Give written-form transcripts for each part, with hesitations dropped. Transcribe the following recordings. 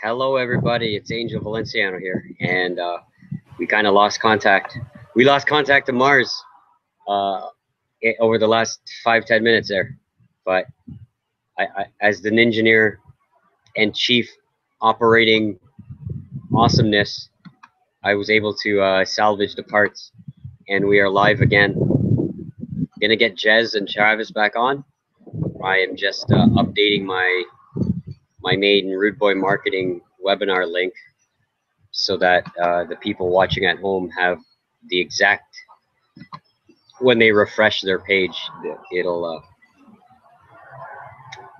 Hello, everybody. It's Angel Valenciano here, and we kind of lost contact. We lost contact to Mars over the last 5-10 minutes there. But as the engineer and chief operating awesomeness, I was able to salvage the parts, and we are live again. Gonna get Jez and Travis back on. I am just updating my main Rude Boy Marketing webinar link so that the people watching at home have the exact, when they refresh their page,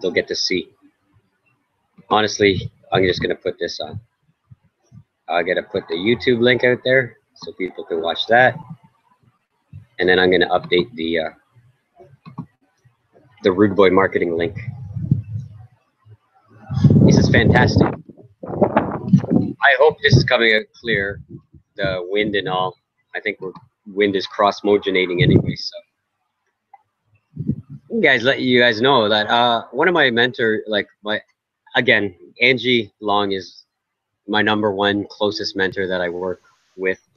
they'll get to see. Honestly, I'm just gonna put this on. I gotta put the YouTube link out there so people can watch that, and then I'm gonna update the Rude Boy Marketing link. This is fantastic. I hope this is coming out clear, the wind and all. I think wind is cross-mogenating anyway, so. You guys know that one of my mentor, again, Angie Long is my #1 closest mentor that I work with.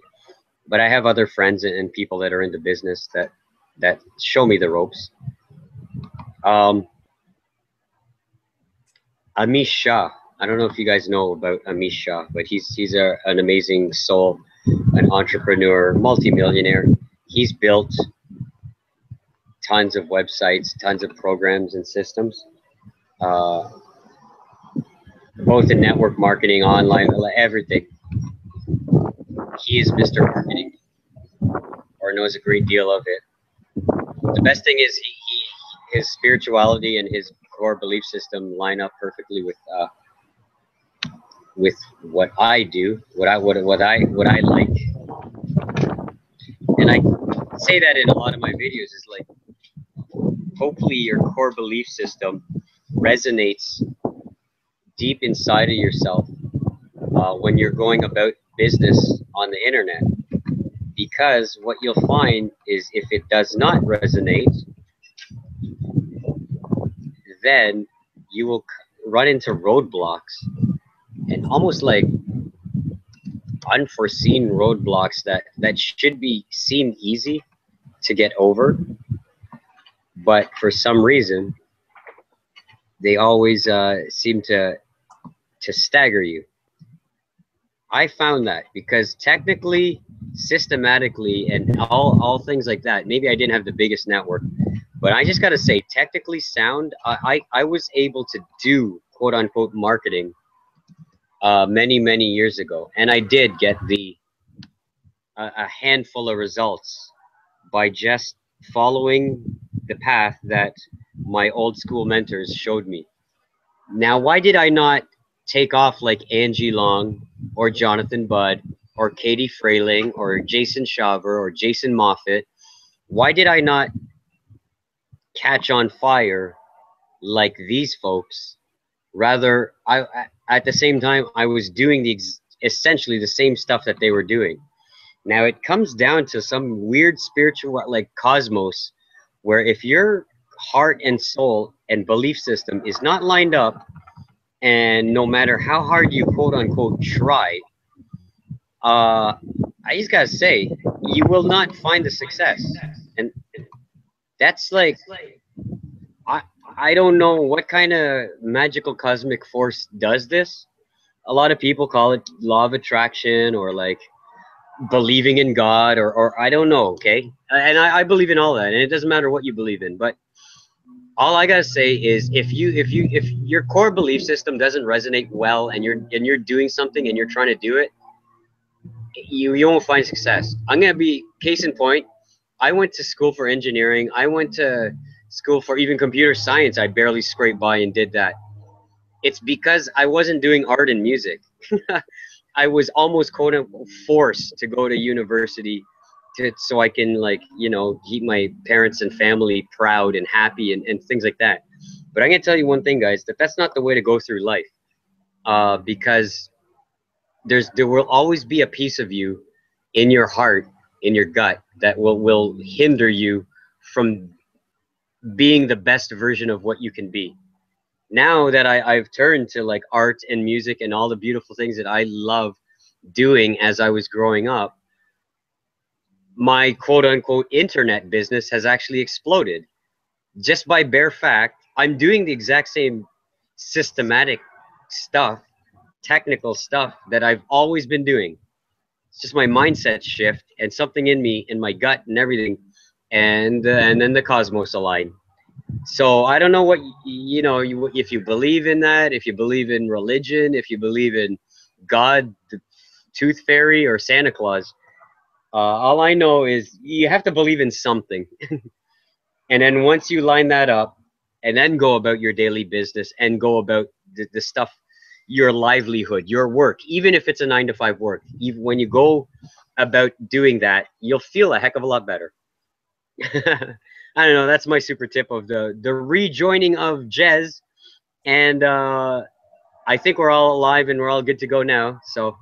But I have other friends and people that are in the business that show me the ropes. Amish Shah. I don't know if you guys know about Amish Shah, but he's an amazing soul, an entrepreneur, multimillionaire. He's built tons of websites, tons of programs and systems, both in network marketing, online, everything. He is Mr. Marketing, or knows a great deal of it. The best thing is his spirituality and his core belief system line up perfectly with what I do, what I like. And I say that in a lot of my videos is like, hopefully your core belief system resonates deep inside of yourself when you're going about business on the internet. Because what you'll find is if it does not resonate, then you will run into roadblocks, and almost like unforeseen roadblocks that should be seem easy to get over, but for some reason they always seem to stagger you. I found that because technically, systematically, and all things like that, maybe I didn't have the biggest network, but I just gotta say, technically sound, I was able to do quote unquote marketing many years ago, and I did get a handful of results by just following the path that my old school mentors showed me. Now, why did I not take off like Angie Long or Jonathan Budd or Katie Frayling or Jason Shaver or Jason Moffat? Why did I not catch on fire like these folks? Rather, at the same time, I was doing essentially the same stuff that they were doing. Now, it comes down to some weird spiritual, like cosmos, where if your heart and soul and belief system is not lined up, and no matter how hard you quote unquote try, I just gotta say, you will not find the success. And that's like, I don't know what kind of magical cosmic force does this. A lot of people call it law of attraction, or like believing in God, or I don't know, okay? And I believe in all that, and it doesn't matter what you believe in, but all I gotta say is if your core belief system doesn't resonate well, and you're doing something and you're trying to do it, you won't find success. I'm gonna be case in point. I went to school for engineering. I went to school for even computer science. I barely scraped by and did that. It's because I wasn't doing art and music. I was almost quote unquote forced to go to university so I can, like, you know, keep my parents and family proud and happy and things like that. But I'm gonna tell you one thing, guys, that's not the way to go through life, because there will always be a piece of you in your heart, in your gut, that will hinder you from being the best version of what you can be. now that I've turned to like art and music and all the beautiful things that I love doing as I was growing up, my quote unquote internet business has actually exploded just by bare fact. I'm doing the exact same systematic stuff, technical stuff that I've always been doing. It's just my mindset shift and something in me, in my gut and everything, and then the cosmos align. So I don't know what if you believe in that, if you believe in religion, if you believe in God, the Tooth Fairy, or Santa Claus. All I know is you have to believe in something, and then once you line that up, and then go about your daily business and go about the stuff, your livelihood, your work, even if it's a 9 to 5 work. Even when you go about doing that, you'll feel a heck of a lot better. I don't know. That's my super tip of the rejoining of Jez, and I think we're all alive and we're all good to go now. So,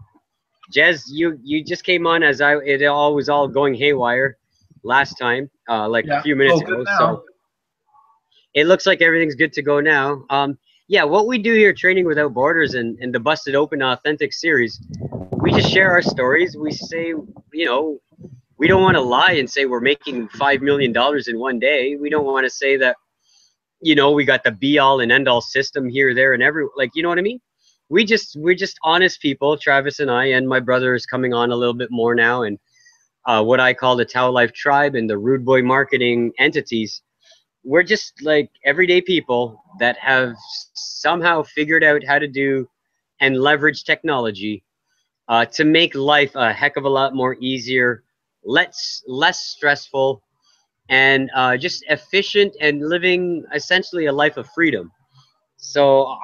Jez, you just came on as it all was all going haywire last time, like a Yeah, few it's minutes all good ago. now. So it looks like everything's good to go now. Yeah, what we do here, Training Without Borders and the Busted Open Authentic series, we just share our stories. We say, we don't want to lie and say we're making $5 million in one day. We don't want to say that, we got the be all and end all system here, there, and every, like, you know what I mean? We're just honest people. Travis and I, and my brother is coming on a little bit more now, and what I call the TAO Life Tribe and the Rude Boy Marketing entities. We're just like everyday people that have somehow figured out how to do and leverage technology to make life a heck of a lot more easier, less stressful, and just efficient, and living essentially a life of freedom. So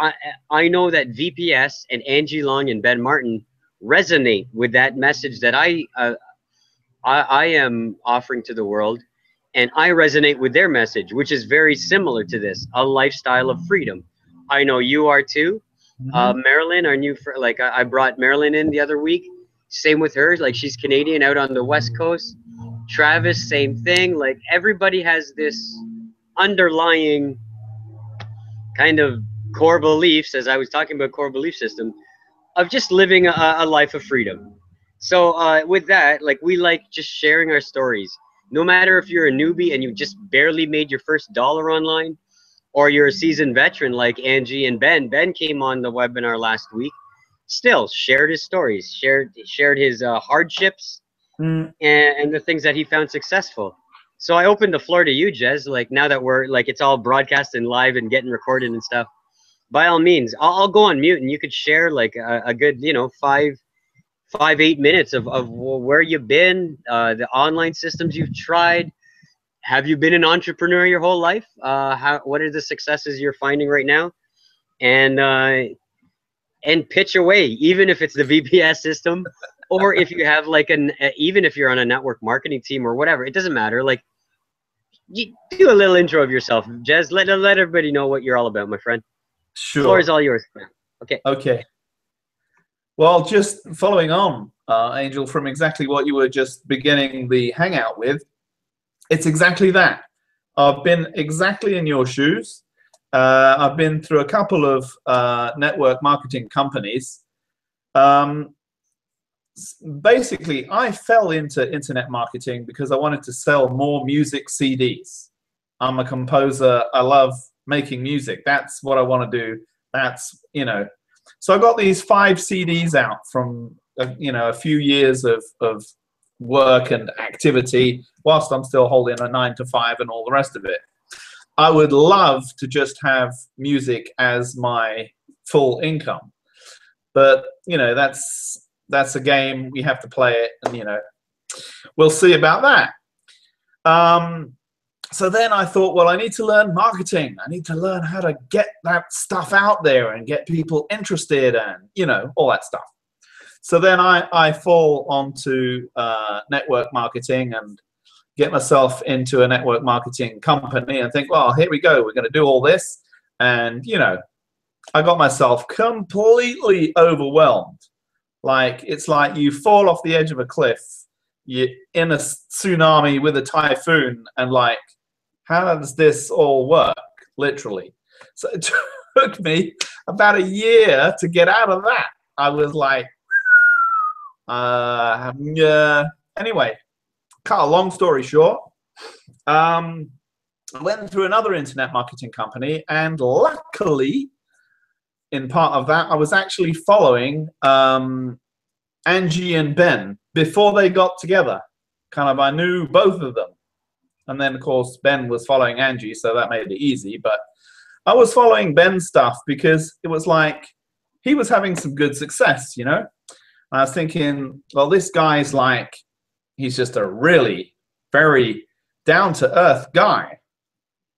I know that VPS and Angie Long and Ben Martin resonate with that message that I am offering to the world, and I resonate with their message, which is very similar to this: a lifestyle of freedom. I know you are too. Mhm. Marilyn, our new like I brought Marilyn in the other week. Same with her. Like, she's Canadian out on the West Coast. Travis, same thing. Like, everybody has this underlying kind of core beliefs, as I was talking about core belief system, of just living a life of freedom. So with that, like, we like just sharing our stories. No matter if you're a newbie and you just barely made your first dollar online, or you're a seasoned veteran like Angie and Ben. Ben came on the webinar last week. Still shared his stories, shared his hardships, Mm, and the things that he found successful. So I opened the floor to you, Jez. Like, now that we're like, it's all broadcast and live and getting recorded and stuff, by all means, I'll go on mute and you could share like a good, 8 minutes of where you've been, the online systems you've tried. Have you been an entrepreneur your whole life? What are the successes you're finding right now? And pitch away, even if it's the VPS system, or if you have like even if you're on a network marketing team or whatever, it doesn't matter. Like, you do a little intro of yourself, Jez. Let everybody know what you're all about, my friend. Floor is sure. all yours. Okay. Okay. Well, just following on, Angel, from exactly what you were just beginning the hangout with, it's exactly that. I've been exactly in your shoes. I've been through a couple of network marketing companies. Um, Basically, I fell into internet marketing because I wanted to sell more music CDs. I'm a composer. I love making music. That's what I want to do. That's. So I got these 5 CDs out from, a few years of work and activity whilst I'm still holding a 9 to 5 and all the rest of it. I would love to just have music as my full income. But, that's a game. We have to play it, and, we'll see about that. So then I thought, well, I need to learn marketing. I need to learn how to get that stuff out there and get people interested and, all that stuff. So then I fall onto network marketing and get myself into a network marketing company and think, well, here we go. We're going to do all this. And, I got myself completely overwhelmed. Like, it's like you fall off the edge of a cliff. You're in a tsunami with a typhoon, and like, how does this all work? Literally. So took me about a year to get out of that. I was like, yeah. Anyway, cut a long story short, I went through another internet marketing company, and luckily, in part of that, I was actually following Angie and Ben before they got together. Kind of, I knew both of them. And then, of course, Ben was following Angie, so that made it easy. But I was following Ben's stuff because it was like he was having some good success, you know? And I was thinking, well, this guy's like, he's just a really very down-to-earth guy.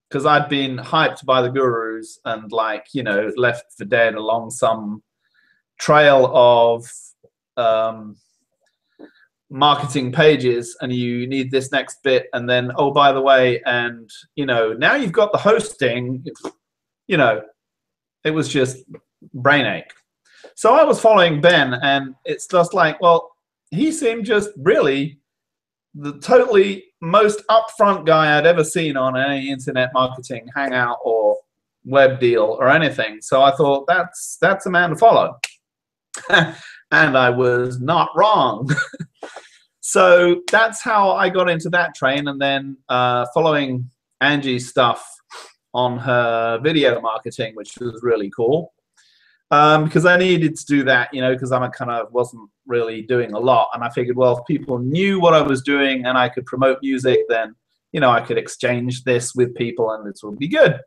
Because I'd been hyped by the gurus and, like, you know, left for dead along some trail of marketing pages, and you need this next bit, and then, oh, by the way, and, you know, now you've got the hosting, you know, it was just brain ache. So I was following Ben, and it's just like, well, he seemed just really the totally most upfront guy I'd ever seen on any internet marketing hangout or web deal or anything. So I thought, that's a man to follow. And I was not wrong. So that's how I got into that train, and then following Angie's stuff on her video marketing, which was really cool. Because I needed to do that, you know, because I kind of wasn't really doing a lot. And I figured, well, if people knew what I was doing and I could promote music, then, you know, I could exchange this with people and this would be good.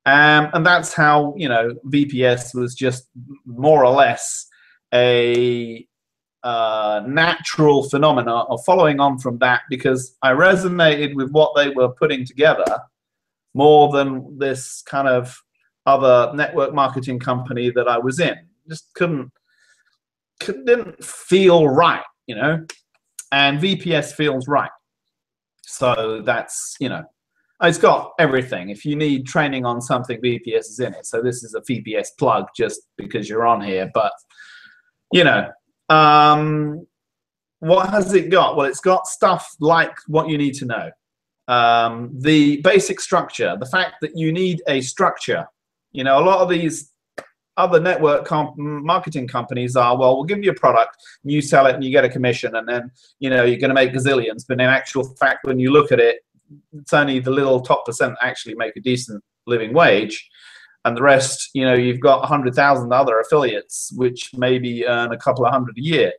And that's how, you know, VPS was just more or less a natural phenomena of following on from that, because I resonated with what they were putting together more than this kind of other network marketing company that I was in. Just didn't feel right, you know, and VPS feels right. So that's, you know, it's got everything. If you need training on something, VPS is in it. So this is a VPS plug just because you're on here. But, you know, what has it got? Well, it's got stuff like what you need to know. The basic structure, the fact that you need a structure. You know, a lot of these other network marketing companies are, well, we'll give you a product, and you sell it, and you get a commission, and then, you know, you're going to make gazillions. But in actual fact, when you look at it, it's only the little top % actually make a decent living wage. And the rest, you know, you've got 100,000 other affiliates, which maybe earn a couple of hundred a year.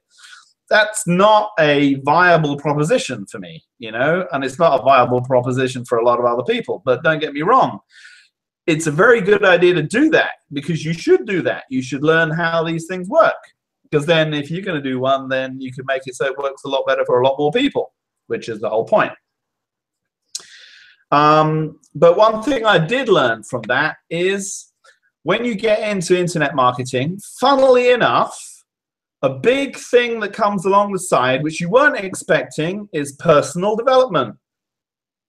That's not a viable proposition for me, you know, and it's not a viable proposition for a lot of other people. But don't get me wrong. It's a very good idea to do that, because you should do that. You should learn how these things work, because then if you're going to do one, then you can make it so it works a lot better for a lot more people, which is the whole point. But one thing I did learn from that is when you get into internet marketing, funnily enough, a big thing that comes along the side, which you weren't expecting, is personal development.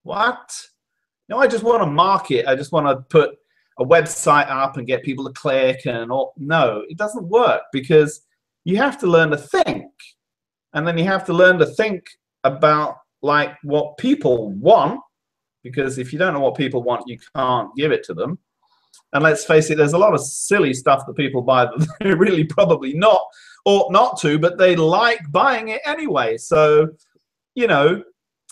What? No, I just want to market. I just want to put a website up and get people to click and all. No, it doesn't work, because you have to learn to think. And then you have to learn to think about, like, what people want, because if you don't know what people want, you can't give it to them. And let's face it, there's a lot of silly stuff that people buy that they really probably ought not to, but they like buying it anyway. So, you know,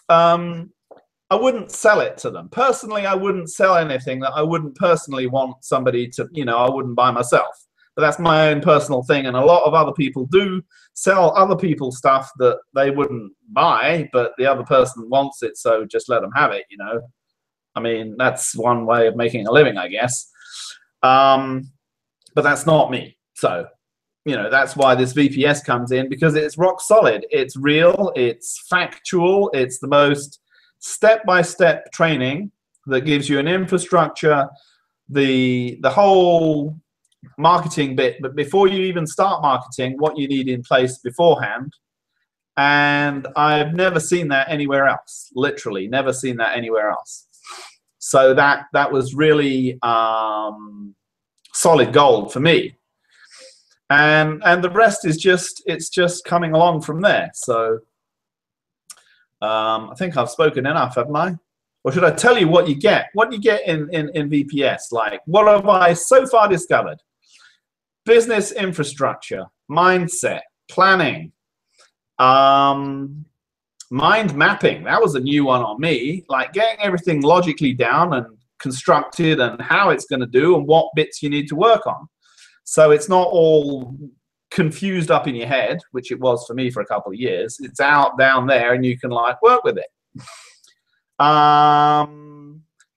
I wouldn't sell it to them. Personally, I wouldn't sell anything that I wouldn't personally want somebody to, you know, I wouldn't buy myself. But that's my own personal thing. And a lot of other people do sell other people stuff that they wouldn't buy, but the other person wants it, so just let them have it, you know. I mean, that's one way of making a living, I guess. But that's not me. So, you know, that's why this VPS comes in, because it's rock solid. It's real. It's factual. It's the most step-by-step training that gives you an infrastructure, the whole marketing bit, but before you even start marketing, what you need in place beforehand. And I've never seen that anywhere else. Literally never seen that anywhere else. So that was really solid gold for me. And the rest is just, it's just coming along from there. So I think I've spoken enough, haven't I? or should I tell you what you get? What you get in VPS? Like, what have I so far discovered? Business infrastructure, mindset, planning, mind mapping. That was a new one on me. Like getting everything logically down and constructed and how it's going to do and what bits you need to work on. So it's not all confused up in your head, which it was for me for a couple of years. It's out down there and you can like work with it.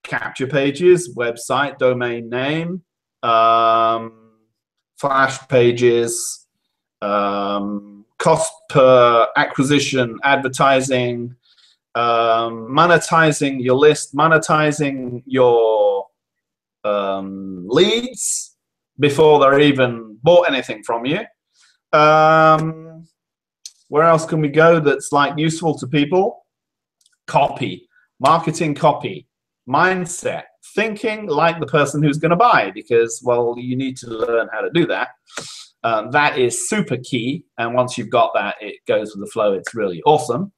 Capture pages, website, domain name, flash pages, cost per acquisition, advertising, monetizing your list, monetizing your leads before they're even bought anything from you. Where else can we go that's like useful to people? Copy, marketing copy, mindset, thinking like the person who's going to buy, because, well, you need to learn how to do that. That is super key, and once you've got that, it goes with the flow. It's really awesome.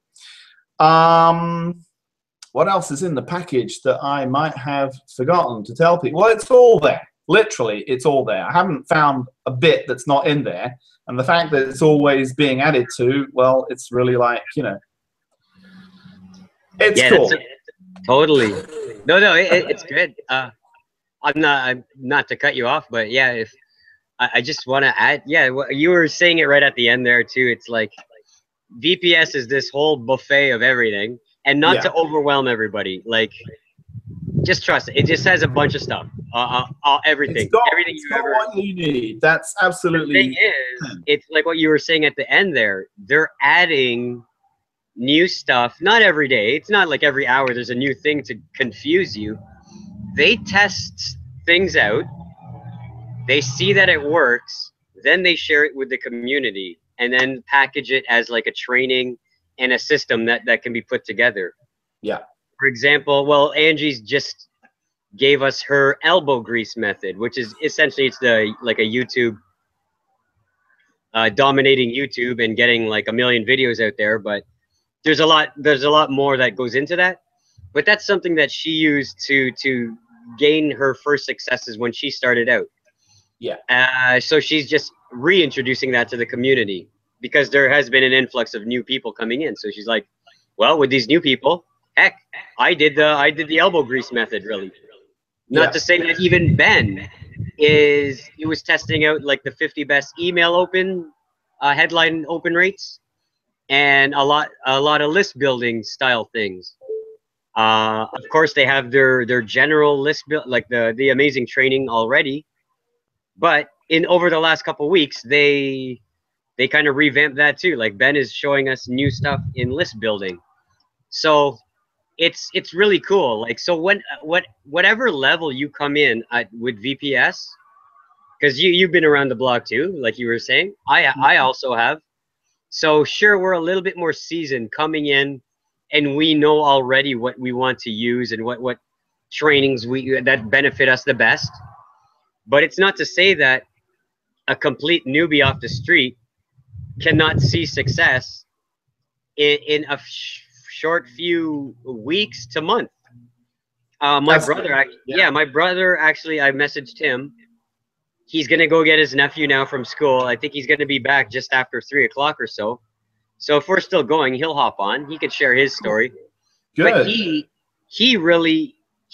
What else is in the package that I might have forgotten to tell people? Well, it's all there. Literally, it's all there. I haven't found a bit that's not in there, and the fact that it's always being added to, well, it's really like, you know, it's cool. Totally. No, it's good. I'm not to cut you off, but yeah, if I just want to add, yeah, you were saying it right at the end there too. It's like VPS is this whole buffet of everything, and not to overwhelm everybody. Like, just trust it. It just has a bunch of stuff. Everything. Everything you ever. What you need. That's absolutely. The thing is, it's like what you were saying at the end there. They're adding new stuff. Not every day. It's not like every hour there's a new thing to confuse you. They test things out. They see that it works. Then they share it with the community, and then package it as like a training and a system that can be put together. Yeah. For example, well, Angie's just gave us her elbow grease method, which is essentially it's like a YouTube dominating YouTube and getting like 1 million videos out there. But there's a lot more that goes into that. But that's something that she used to gain her first successes when she started out. Yeah. So she's just reintroducing that to the community because there has been an influx of new people coming in. So she's like, well, with these new people, heck, I did the elbow grease method, really. Not to say that even Ben he was testing out like the 50 best email open headline open rates and a lot of list building style things. Of course, they have their general list build, like the amazing training already. But over the last couple of weeks, they kind of revamped that too. Like Ben is showing us new stuff in list building. So it's really cool. Like, so whatever level you come in at with VPS, because you've been around the block too, like you were saying. I also have. So sure, we're a little bit more seasoned coming in, and we know already what we want to use and what trainings that benefit us the best. But it's not to say that a complete newbie off the street cannot see success in a short few weeks to month. My brother actually, I messaged him. He's gonna go get his nephew now from school. I think he's gonna be back just after 3 o'clock or so. So if we're still going, he'll hop on. He could share his story. Good. But he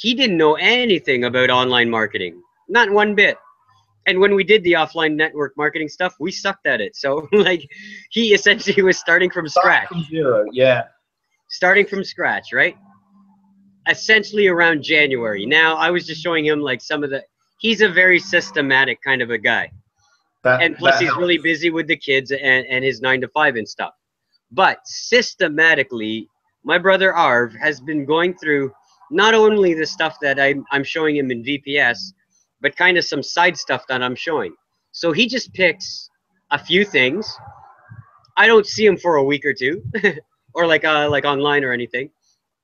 didn't know anything about online marketing. Not one bit. And when we did the offline network marketing stuff, we sucked at it. So like he essentially was starting from scratch. From zero, yeah. Starting from scratch, right? Essentially around January. Now I was just showing him like he's a very systematic kind of a guy. And plus he's really busy with the kids and his 9 to 5 and stuff. But systematically, my brother Arv has been going through not only the stuff that I'm showing him in VPS, but kind of some side stuff that I'm showing. So he just picks a few things. I don't see him for a week or two, or like online or anything.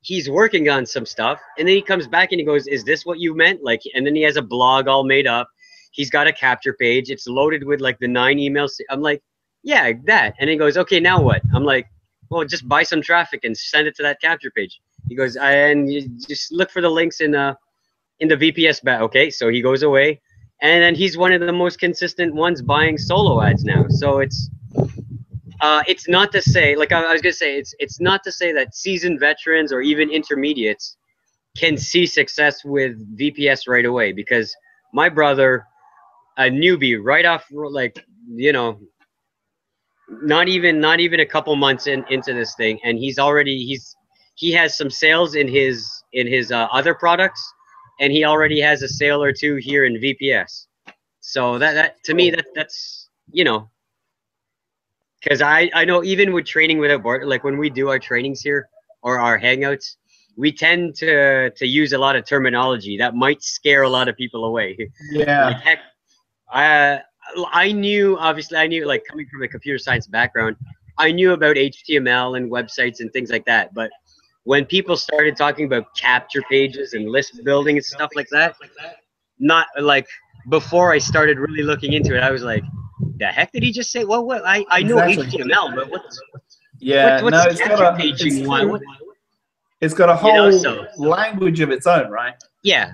He's working on some stuff, and then he comes back and he goes, "Is this what you meant?" Like, and then he has a blog all made up. He's got a capture page. It's loaded with like the 9 emails. I'm like, "Yeah, that." And he goes, "Okay, now what?" I'm like, "Well, just buy some traffic and send it to that capture page." He goes, and you just look for the links in the VPS bat. Okay, so he goes away, and then he's one of the most consistent ones buying solo ads now. So it's not to say, like I was gonna say, it's not to say that seasoned veterans or even intermediates can see success with VPS right away, because my brother, a newbie, right off, like, you know, not even a couple months into this thing, and he has some sales in his other products, and he already has a sale or two here in VPS. So that to me, that's, you know, because I know even with training without border, like when we do our trainings here or our hangouts, we tend to use a lot of terminology that might scare a lot of people away. Yeah. Like, heck, I knew, obviously I knew, like, coming from a computer science background, I knew about HTML and websites and things like that. But when people started talking about capture pages and list building and stuff like that, not like before I started really looking into it, I was like, the heck did he just say? Well, what I know Exactly. HTML, but what's Yeah, no, what's it's got capture a, paging? it's Why? true. What, It's got a you know? whole So language of its own, right? yeah.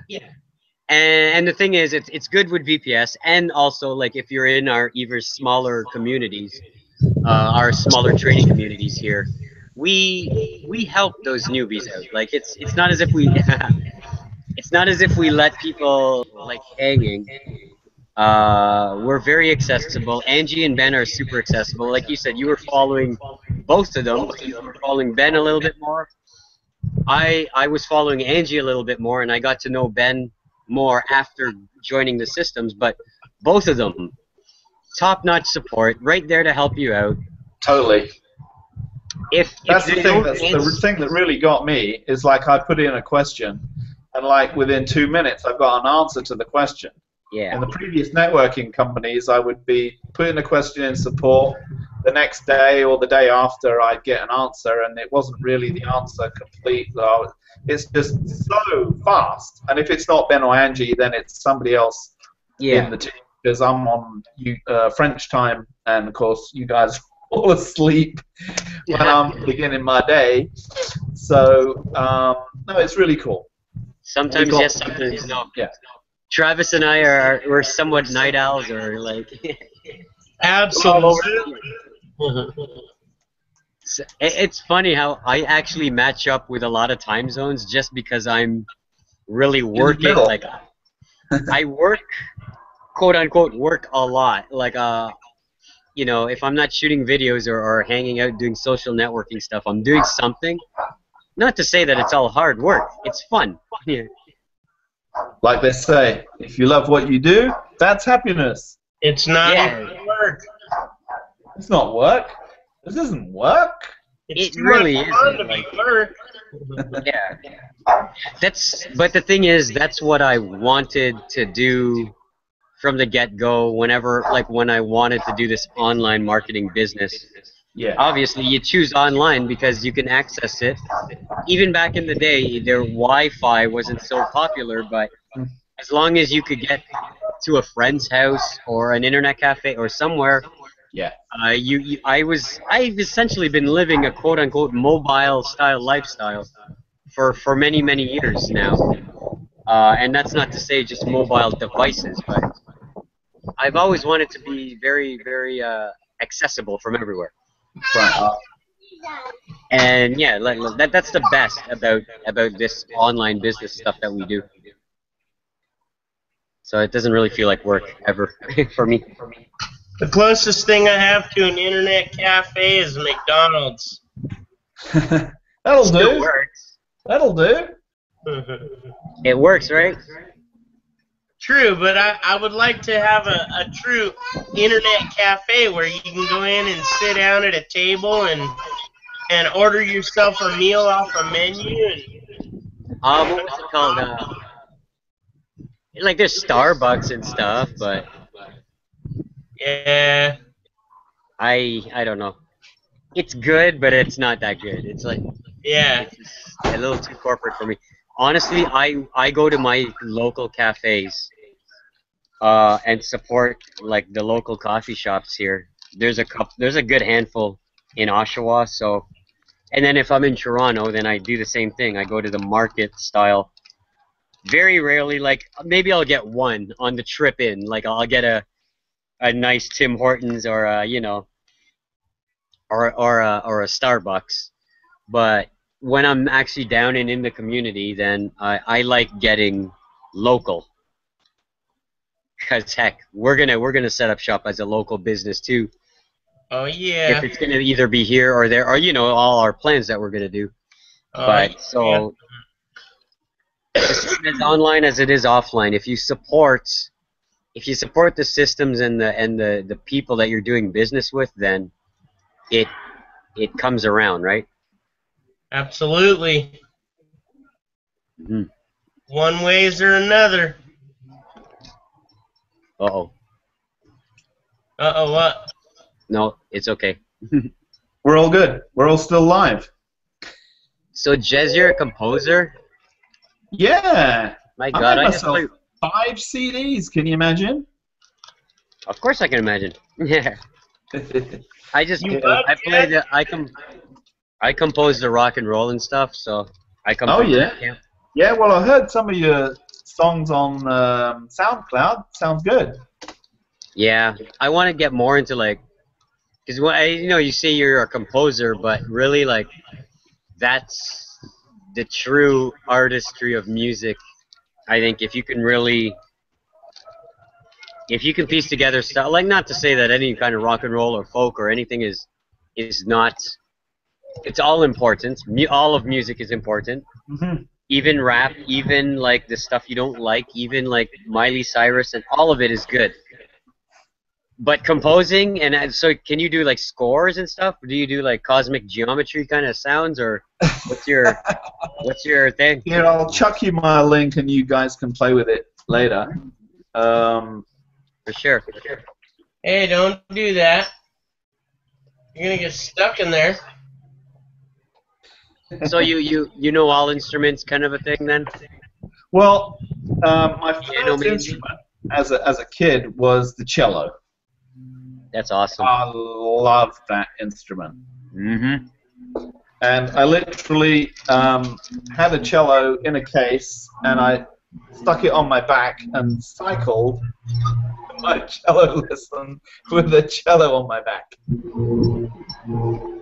And the thing is, it's good with VPS, and also, like, if you're in our even smaller communities, our smaller training communities here, we help those newbies out. Like, it's not as if we it's not as if we let people like hanging. We're very accessible. Angie and Ben are super accessible. Like you said, you were following both of them, but you were following Ben a little bit more. I was following Angie a little bit more, and I got to know Ben more after joining the systems. But both of them, top-notch support, right there to help you out. Totally. If That's the they thing. don't That's the answer, thing that really got me is, like, I put in a question, and like within 2 minutes, I've got an answer to the question. yeah, In the previous networking companies, I would be putting a question in support. The next day or the day after, I'd get an answer, and it wasn't really the answer complete. It's just so fast. And if it's not Ben or Angie, then it's somebody else in yeah, the team, because I'm on French time, and of course you guys fall asleep when I'm beginning my day. So no, it's really cool. sometimes yes, sometimes no. Yeah. Travis and I we're somewhat night owls, or like Absolutely. It's funny how I actually match up with a lot of time zones just because I'm really In the working. middle. Like, I work, quote unquote, work a lot. Like, you know, if I'm not shooting videos or hanging out doing social networking stuff, I'm doing something. Not to say that it's all hard work. It's fun. Yeah. Like they say, if you love what you do, that's happiness. It's not Yeah. even work. It's not work. This isn't work. It's It too really much fun isn't, to be like- work. Yeah. But the thing is, that's what I wanted to do from the get-go. Whenever, like, when I wanted to do this online marketing business, Yeah. obviously you choose online because you can access it. Even back in the day, their Wi-Fi wasn't so popular, but as long as you could get to a friend's house or an internet cafe or somewhere, Yeah. I've essentially been living a quote unquote mobile style lifestyle for many years now. And that's not to say just mobile devices, but I've always wanted to be very accessible from everywhere. Right. And yeah, that's the best about this online business stuff that we do. So it doesn't really feel like work ever for me. The closest thing I have to an internet cafe is McDonald's. That'll Still do. works. That'll do. It works, right? True, but I would like to have a true internet cafe where you can go in and sit down at a table and order yourself a meal off a menu. And What was it called? Like, there's Starbucks and stuff, but yeah, I don't know. It's good, but it's not that good. It's like, yeah. it's just a little too corporate for me. Honestly, I go to my local cafes and support, like, the local coffee shops here. There's a good handful in Oshawa, so And then if I'm in Toronto, then I do the same thing. I go to the market style. Very rarely, like maybe I'll get one on the trip in. Like I'll get a nice Tim Hortons or you know, or a Starbucks. But when I'm actually down and in the community, then I like getting local. Because heck, we're gonna set up shop as a local business too. Oh yeah. If it's gonna either be here or there, or you know, all our plans that we're gonna do. But so the same as online as it is offline. If you support the systems and the people that you're doing business with, then it comes around, right? Absolutely. Mm-hmm. One ways or another. Uh-oh. Uh-oh, what? No, it's okay. We're all good. We're all still live. So, Jez, you're a composer? Yeah. My God, I made I just myself play... 5 CDs. Can you imagine? Of course I can imagine. Yeah. I just I compose the rock and roll and stuff, so I come from that camp. Yeah, well, I heard some of your songs on SoundCloud. Sounds good. Yeah, I want to get more into like, because you know, you say you're a composer, but really like that's the true artistry of music. I think if you can piece together stuff, like not to say that any kind of rock and roll or folk or anything is not. It's all important. All of music is important. Mm-hmm. Even rap, even like the stuff you don't like, even like Miley Cyrus, and all of it is good. But composing, and so can you do like scores and stuff? Do you do like cosmic geometry kind of sounds, or what's your thing? Here, I'll chuck you my link, and you guys can play with it later. For sure. Hey, don't do that. You're gonna get stuck in there. So you know all instruments, kind of a thing, then? Well, my first instrument as a kid was the cello. That's awesome. I love that instrument. Mm-hmm. And I literally had a cello in a case, and I stuck it on my back and cycled my cello lesson with the cello on my back.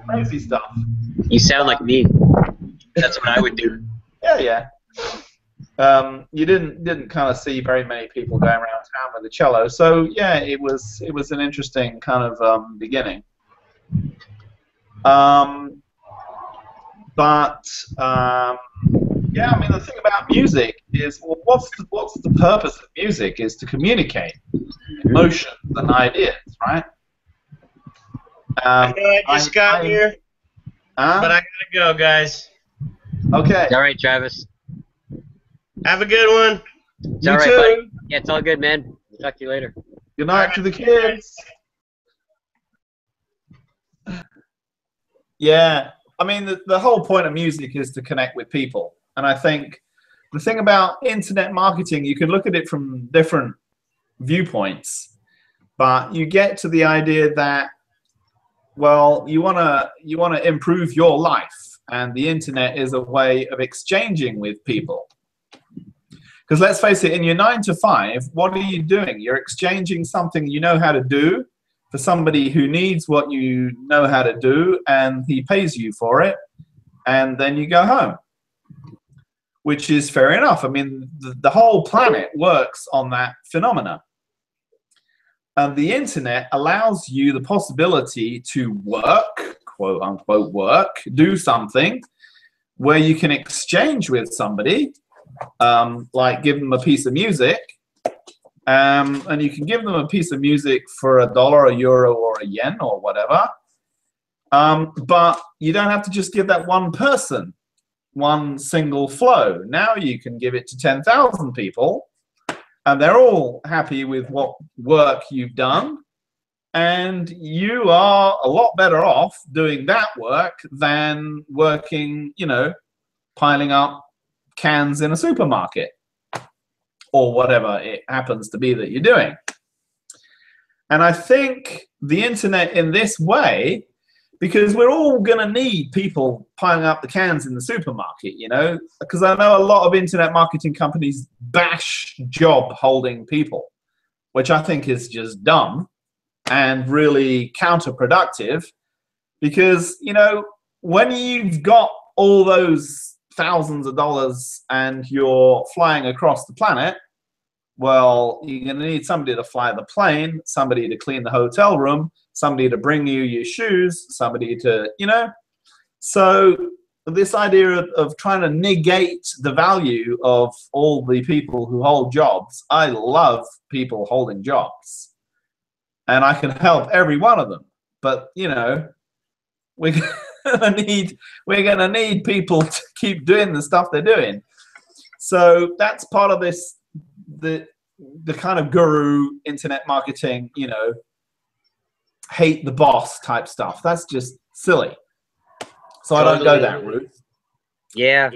Crazy stuff. You sound like me. That's what I would do. Yeah. You didn't kind of see very many people going around town with a cello, so yeah, it was an interesting kind of beginning. Yeah, I mean, the thing about music is, well, what's the purpose of music? Is to communicate emotions and ideas, right? I know I just got here, but I gotta go, guys. Okay. All right, Travis. Have a good one. It's all right, buddy. Yeah, it's all good, man. We'll talk to you later. Good night to the kids. Yeah, I mean, the whole point of music is to connect with people. And I think the thing about internet marketing, you can look at it from different viewpoints, but you get to the idea that, well, you wanna improve your life, and the internet is a way of exchanging with people. Because let's face it, in your 9 to 5, what are you doing? You're exchanging something you know how to do for somebody who needs what you know how to do, and he pays you for it, and then you go home, which is fair enough. I mean, the whole planet works on that phenomena. And the internet allows you the possibility to work, quote unquote work, do something where you can exchange with somebody, like give them a piece of music, and you can give them a piece of music for $1, a euro, or a yen, or whatever. But you don't have to just give that one person one single flow. Now you can give it to 10,000 people, and they're all happy with what work you've done, and you are a lot better off doing that work than working, you know, piling up cans in a supermarket or whatever it happens to be that you're doing. And I think the internet in this way, because we're all going to need people piling up the cans in the supermarket, you know, because I know a lot of internet marketing companies bash job holding people, which I think is just dumb and really counterproductive, because, you know, when you've got all those thousands of dollars and you're flying across the planet, well, you're going to need somebody to fly the plane, somebody to clean the hotel room, somebody to bring you your shoes, somebody to, you know. So this idea of trying to negate the value of all the people who hold jobs, I love people holding jobs. And I can help every one of them. But, you know, we're gonna need people to keep doing the stuff they're doing. So that's part of this, the kind of guru internet marketing, you know, hate the boss type stuff. That's just silly. So I don't go that route. Yeah.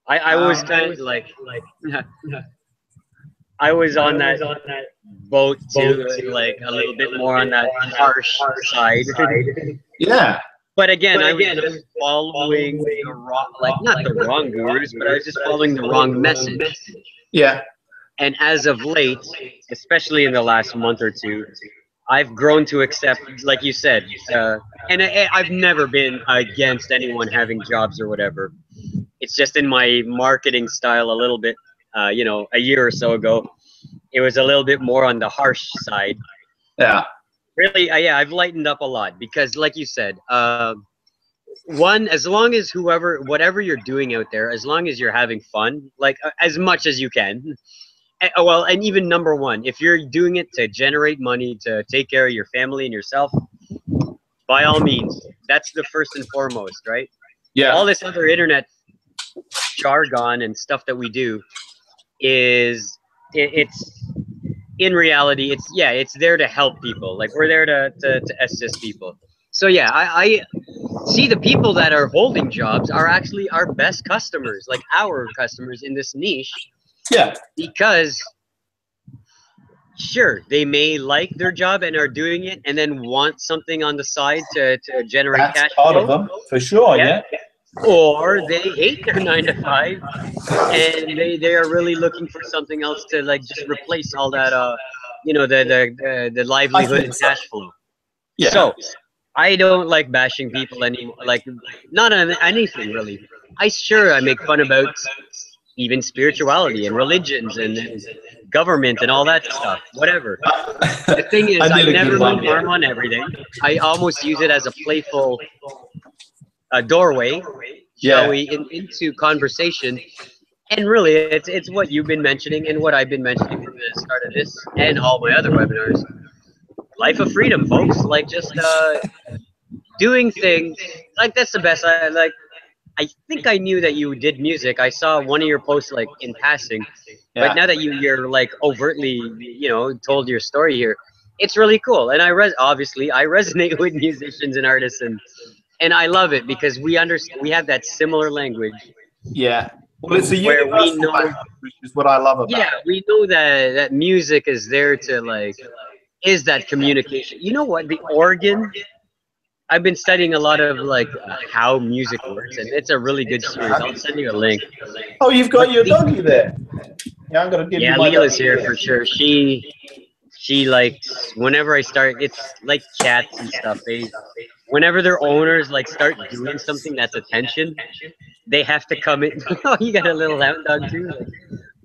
I was kind of like I was on that boat too, like a little bit more on that harsh side. Yeah. But again, I was just following the wrong, like not the wrong gurus, but I was just following the wrong message. Yeah. And as of late, especially in the last month or two, I've grown to accept, like you said, and I've never been against anyone having jobs or whatever. It's just in my marketing style a little bit, you know, a year or so ago, it was a little bit more on the harsh side. Yeah. Really, yeah, I've lightened up a lot because, like you said, one, as long as whatever you're doing out there, as long as you're having fun, like as much as you can. Well, and even number one, if you're doing it to generate money, to take care of your family and yourself, by all means, that's the first and foremost, right? Yeah. All this other internet jargon and stuff that we do it's in reality, it's there to help people. Like we're there to assist people. So yeah, I see the people that are holding jobs are actually our best customers, like our customers in this niche. Yeah. Because sure, they may like their job and are doing it and then want something on the side to generate That's cash part flow. of them, for sure, yeah. Or they hate their 9 to 5 and they are really looking for something else to like just replace all that you know, the livelihood and cash flow. Yeah. So I don't like bashing people anymore, like not on anything really. I make fun about even spirituality and religions and government and all that stuff, whatever. The thing is, I never mean harm on everything. I almost use it as a playful doorway, shall we, into conversation. And really, it's what you've been mentioning and what I've been mentioning from the start of this and all my other webinars. Life of freedom, folks. Like just doing things. Like that's the best. I think I knew that you did music. I saw one of your posts like in passing, but now that you're like overtly, you know, told your story here, it's really cool. And obviously I resonate with musicians and artists, and I love it because we have that similar language. Yeah. Well, it's a universal language, which is what I love about it. Yeah, we know that music is there to like, is that communication. You know what? The organ, I've been studying a lot of like how music works, and it's a really good series. I'll send you a link. Oh, you've got your doggy there. Yeah, I'm gonna give you my Leela's here for sure. She likes whenever I start. It's like cats and stuff. Whenever their owners like start doing something that's attention, they have to come in. Oh, you got a little hound dog too.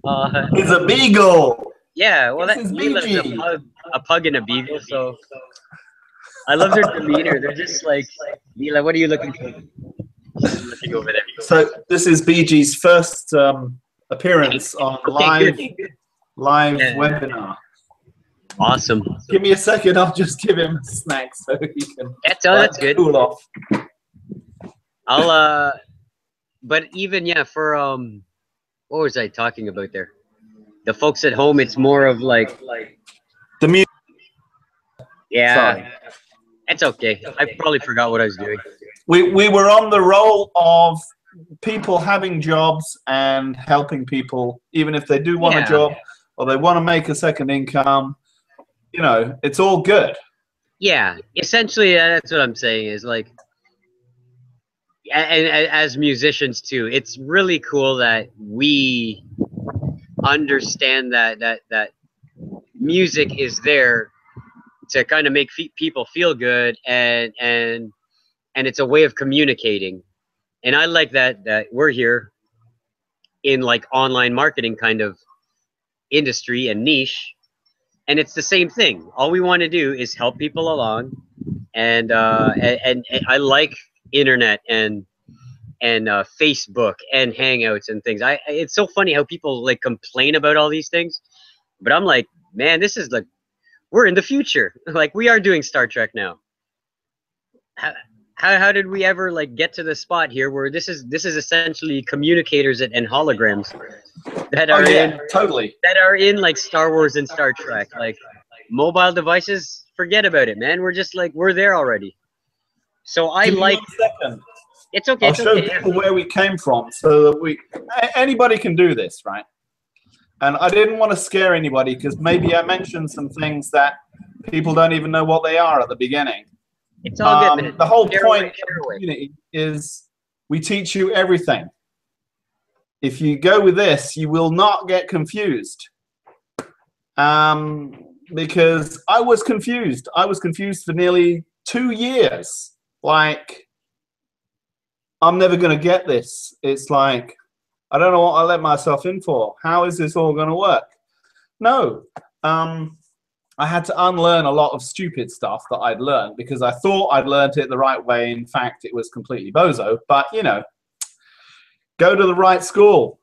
It's a beagle. Yeah, well, that's a pug and a beagle. So I love their demeanor. They're just like, Leela, what are you looking for? She's looking over there. So this is BG's first appearance on live webinar. Awesome. Give me a second. I'll just give him a snack so he can. That's good. Cool off. I'll but even for what was I talking about there? The folks at home, it's more of like the music. Yeah. Sorry. It's okay. I probably forgot what I was doing. We were on the roll of people having jobs and helping people, even if they do want a job or they want to make a second income. You know, it's all good. Yeah, essentially, that's what I'm saying is like, and as musicians too, it's really cool that we understand that music is there to kind of make people feel good, and it's a way of communicating. And I like that we're here in like online marketing kind of industry and niche, and it's the same thing. All we want to do is help people along, and I like internet and Facebook and Hangouts and things. It's so funny how people like complain about all these things, but I'm like, man, this is like we're in the future. Like we are doing Star Trek now. How did we ever like get to the spot here where this is essentially communicators and holograms that are totally that are in like Star Wars and Star Trek, like mobile devices? Forget about it, man. We're just like we're there already. So I Give me like. 1 second. It's okay. I'll it's show okay. people where we came from so that anybody can do this, right? And I didn't want to scare anybody because maybe I mentioned some things that people don't even know what they are at the beginning. It's all good, man. The whole Share point away, of share the away. community is we teach you everything. If you go with this, you will not get confused. Because I was confused. I was confused for nearly 2 years. Like, I'm never going to get this. It's like, I don't know what I let myself in for. How is this all going to work? No. I had to unlearn a lot of stupid stuff that I'd learned because I thought I'd learned it the right way. In fact, it was completely bozo. But, you know, go to the right school.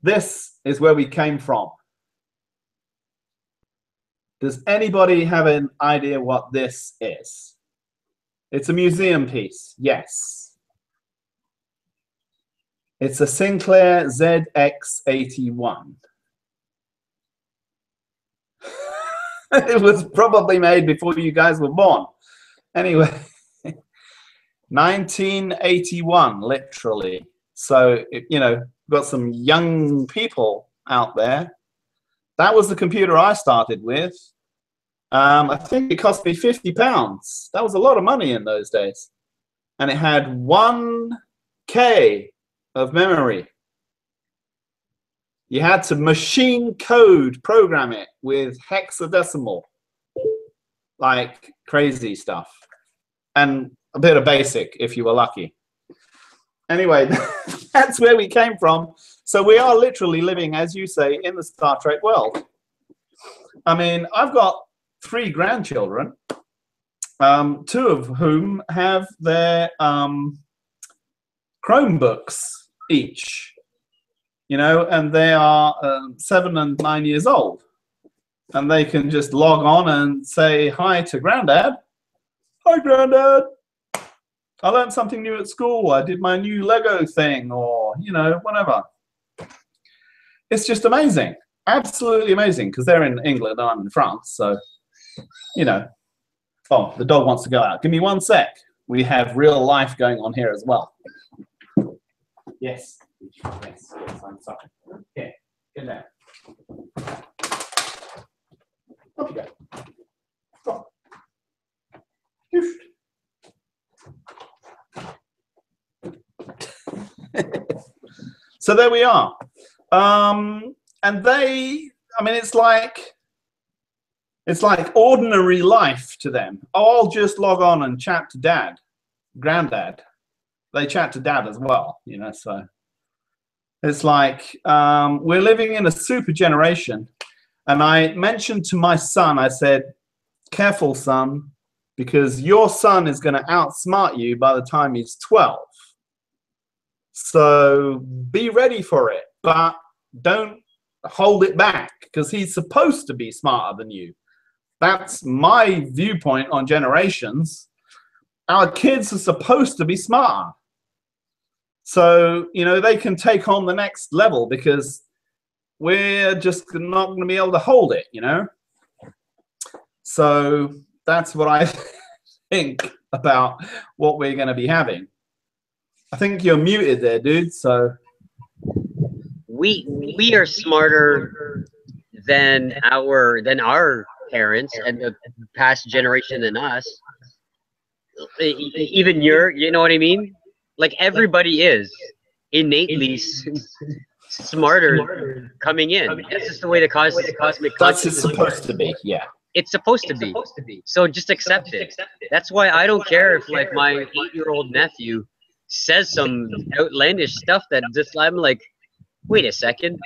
This is where we came from. Does anybody have an idea what this is? It's a museum piece, yes. It's a Sinclair ZX81. It was probably made before you guys were born. Anyway, 1981, literally. So, you know, got some young people out there. That was the computer I started with. I think it cost me £50. That was a lot of money in those days. And it had 1K of memory. You had to machine code program it with hexadecimal. Like crazy stuff. And a bit of basic if you were lucky. Anyway, that's where we came from. So we are literally living, as you say, in the Star Trek world. I mean, I've got 3 grandchildren, 2 of whom have their Chromebooks each, you know, and they are 7 and 9 years old. And they can just log on and say hi to Granddad. Hi, Granddad. I learned something new at school. I did my new Lego thing, or, you know, whatever. It's just amazing. Absolutely amazing, because they're in England and I'm in France. So, you know. Oh, the dog wants to go out. Give me 1 sec. We have real life going on here as well. Yes. Yes, I'm sorry. Okay, get down. Up you go. Stop. So there we are. And they, I mean, it's like ordinary life to them. Oh, I'll just log on and chat to Dad, Granddad. They chat to Dad as well, you know, so it's like we're living in a super generation. And I mentioned to my son, I said, careful, son, because your son is going to outsmart you by the time he's 12. So be ready for it, but don't hold it back, because he's supposed to be smarter than you. That's my viewpoint on generations. Our kids are supposed to be smarter. So, you know, they can take on the next level, because we're just not going to be able to hold it, you know? So that's what I think about what we're going to be having. I think you're muted there, dude, so... we are smarter than our parents and the past generation than us. Even you know what I mean? Like everybody is innately smarter coming in. That's just the way the cosmic That's consciousness it's supposed to be, yeah. it's supposed to be. So just accept it. That's why I don't care if like my 8-year-old nephew says some outlandish stuff that just I'm like, wait a second.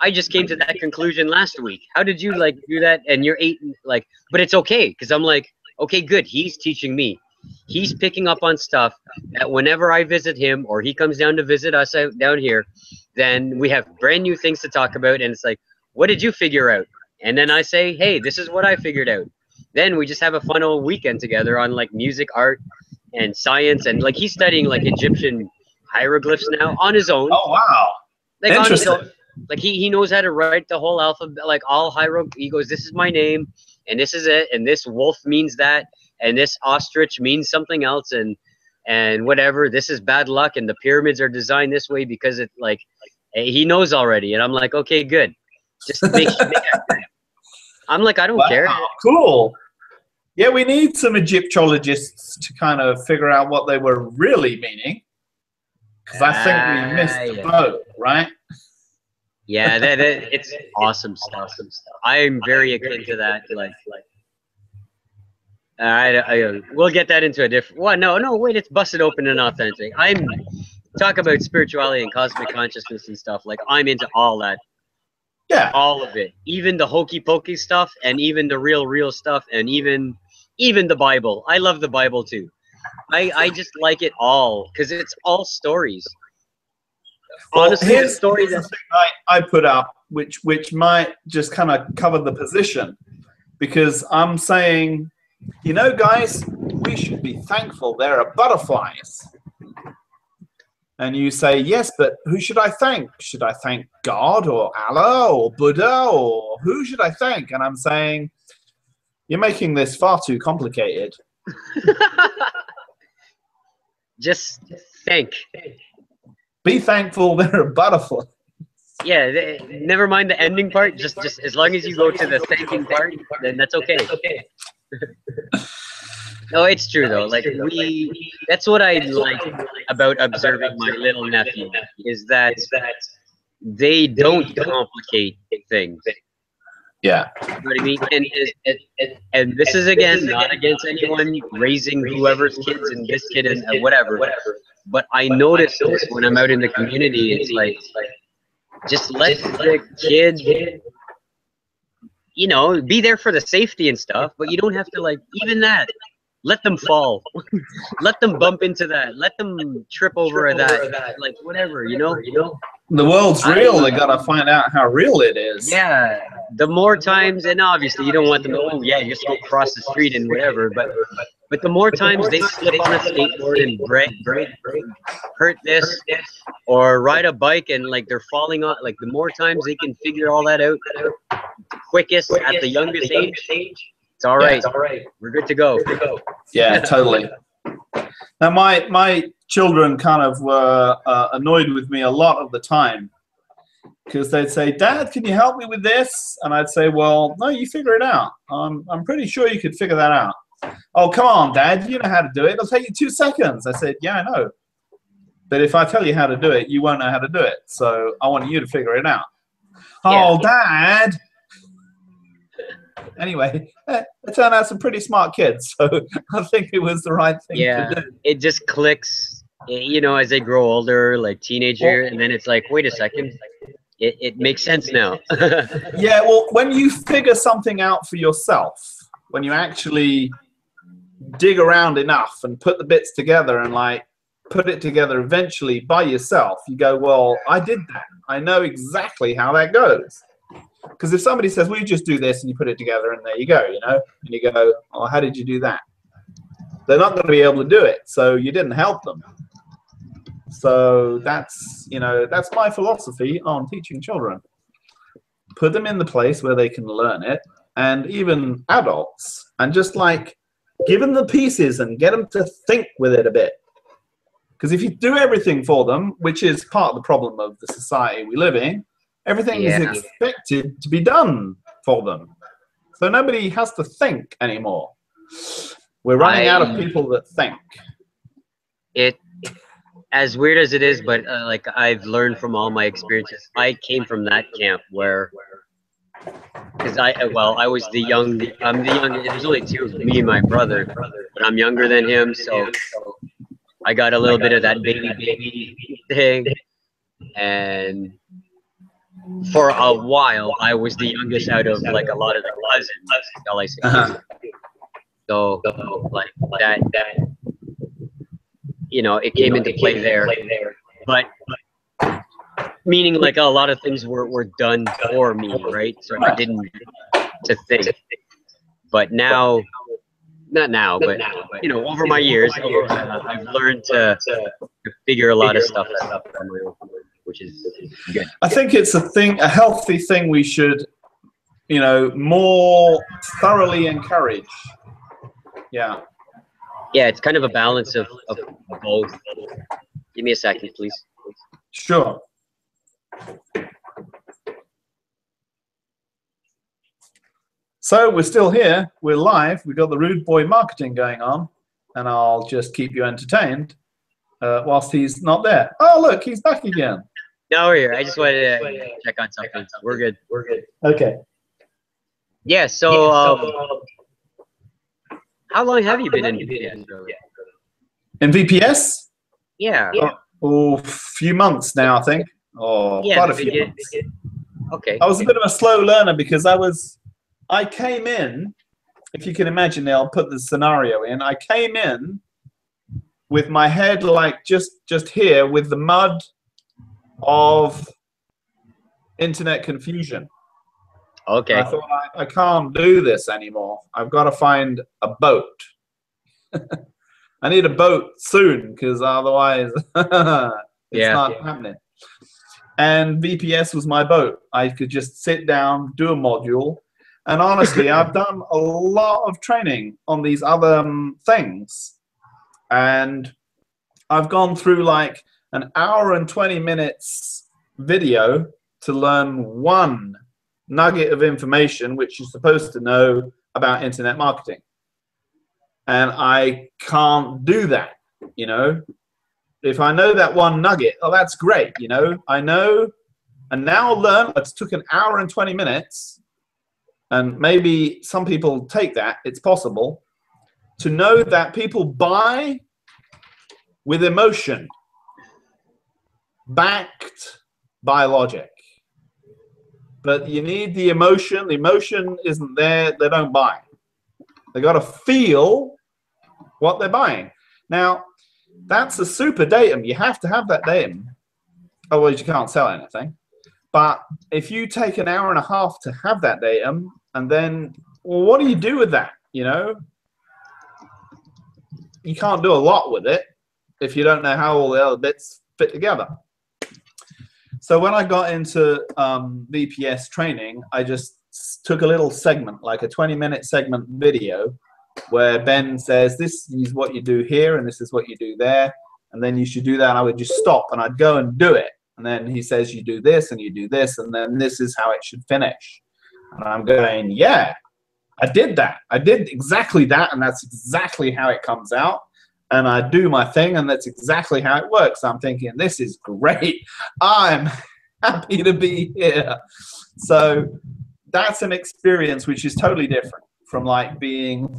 I just came to that conclusion last week. How did you like do that? And you're 8, like, but it's okay because I'm like, okay, good. He's teaching me. He's picking up on stuff that whenever I visit him or he comes down to visit us out down here, then we have brand new things to talk about. And it's like, what did you figure out? And then I say, hey, this is what I figured out. Then we just have a fun old weekend together on like music, art, and science. And like he's studying like Egyptian hieroglyphs now on his own. Oh, wow. Like on his Interesting. own. Like he knows how to write the whole alphabet, like all hieroglyphs. He goes, this is my name, and this is it, and this wolf means that, and this ostrich means something else, and whatever. This is bad luck, and the pyramids are designed this way because it like he knows already. And I'm like, okay, good. Just make sure. I'm like, I don't care. Cool. Yeah, we need some Egyptologists to kind of figure out what they were really meaning, because I think we missed the boat, right? Yeah, it's awesome stuff. I'm very akin to that. Like, we'll get that into a different. Well, no, wait, it's busted open and authentic. I'm talk about spirituality and cosmic consciousness and stuff. Like, I'm into all that. Yeah, all of it, even the hokey pokey stuff, and even the real stuff, and even the Bible. I love the Bible too. I just like it all because it's all stories. Well, honestly, here's the story the that thing I put up, which might just kind of cover the position, because I'm saying, you know, guys, we should be thankful there are butterflies. And you say, yes, but who should I thank? Should I thank God or Allah or Buddha, or who should I thank? And I'm saying, you're making this far too complicated. just think. Be thankful there are butterflies. Yeah, never mind the ending part. Just as long as you go to the thanking part, then that's okay. No, it's true though. Like that's what I like about observing my little nephew is that they don't complicate things. Yeah. You know what I mean? And this is again not against anyone raising whoever's kids and this kid and whatever. But I notice this when I'm out in the community. It's like just let the kid, you know, be there for the safety and stuff. But you don't have to like even that. Let them fall. Let them bump into that. Let them trip over that. Like whatever, you know. The world's real. They gotta find out how real it is. Yeah. The more times, and obviously you don't want them to. Oh yeah, just go cross the street and whatever. But the more times they slip on a skateboard and break, hurt this, or ride a bike and like they're falling on, like the more times they can figure all that out, the quickest at the youngest age. It's all right. It's all right. We're good to go. Yeah, totally. Now, my children kind of were annoyed with me a lot of the time because they'd say, "Dad, can you help me with this?" And I'd say, "Well, no, you figure it out. I'm pretty sure you could figure that out." "Oh, come on, Dad, you know how to do it. It'll take you 2 seconds." I said, "Yeah, I know. But if I tell you how to do it, you won't know how to do it. So I want you to figure it out." Yeah. "Oh, Dad." Anyway, they turned out some pretty smart kids, so I think it was the right thing to do. It just clicks, you know, as they grow older, like teenager, and then it's like, wait a second, it makes sense now. Yeah, well, when you figure something out for yourself, when you actually dig around enough and put the bits together and like put it together eventually by yourself, you go, well, I did that. I know exactly how that goes. Because if somebody says, well, you just do this and you put it together and there you go, you know, and you go, oh, how did you do that? They're not going to be able to do it. So you didn't help them. So that's, you know, that's my philosophy on teaching children. Put them in the place where they can learn it, and even adults, and just like give them the pieces and get them to think with it a bit. Because if you do everything for them, which is part of the problem of the society we live in, everything is expected to be done for them. So nobody has to think anymore. We're running out of people that think. It, as weird as it is, but like I've learned from all my experiences, I came from that camp where, because I was I'm the young, there's only two of me and my brother, but I'm younger than him, so I got a little bit of that baby thing, and for a while I was the youngest out of like a lot of the cousins, so like that, you know, it came into play there, but meaning like a lot of things were done for me, right? So I didn't to think, but now, not now, but you know, over my years, I've learned to figure a lot of stuff out on my own, which is good. I think it's a healthy thing we should, you know, more thoroughly encourage. Yeah. Yeah, it's kind of a balance of both. Give me a second, please. Sure. So we're still here. We're live. We've got the Rude Boy marketing going on, and I'll just keep you entertained whilst he's not there. Oh, look, he's back again. No, we're here. I just wanted to check on something. We're good. We're good. Okay. Yeah. So, how long have you been in VPS? In VPS? Yeah. Oh, few months now, I think. Oh, yeah, quite a few months. Okay. I was a bit of a slow learner because I came in, if you can imagine, I'll put the scenario in. I came in with my head like just here with the mud of internet confusion. Okay. I thought I can't do this anymore. I've got to find a boat. I need a boat soon because otherwise it's not happening. And VPS was my boat. I could just sit down, do a module. And honestly, I've done a lot of training on these other things. And I've gone through like an hour and 20 minutes video to learn one nugget of information which you're supposed to know about internet marketing. And I can't do that, you know. If I know that one nugget, oh, that's great, you know. I know, and now I'll learn. It took an hour and 20 minutes, and maybe some people take that, it's possible, to know that people buy with emotion, backed by logic. But you need the emotion. The emotion isn't there, they don't buy. They got to feel what they're buying. Now, that's a super datum. You have to have that datum. Otherwise, you can't sell anything. But if you take an hour and a half to have that datum, and then, well, what do you do with that? You know, you can't do a lot with it if you don't know how all the other bits fit together. So when I got into VPS training, I just took a little segment, like a 20-minute segment video, where Ben says, this is what you do here, and this is what you do there, and then you should do that. And I would just stop, and I'd go and do it. And then he says, you do this, and you do this, and then this is how it should finish. And I'm going, yeah, I did that. I did exactly that, and that's exactly how it comes out. And I do my thing, and that's exactly how it works. I'm thinking, this is great. I'm happy to be here. So that's an experience which is totally different from like being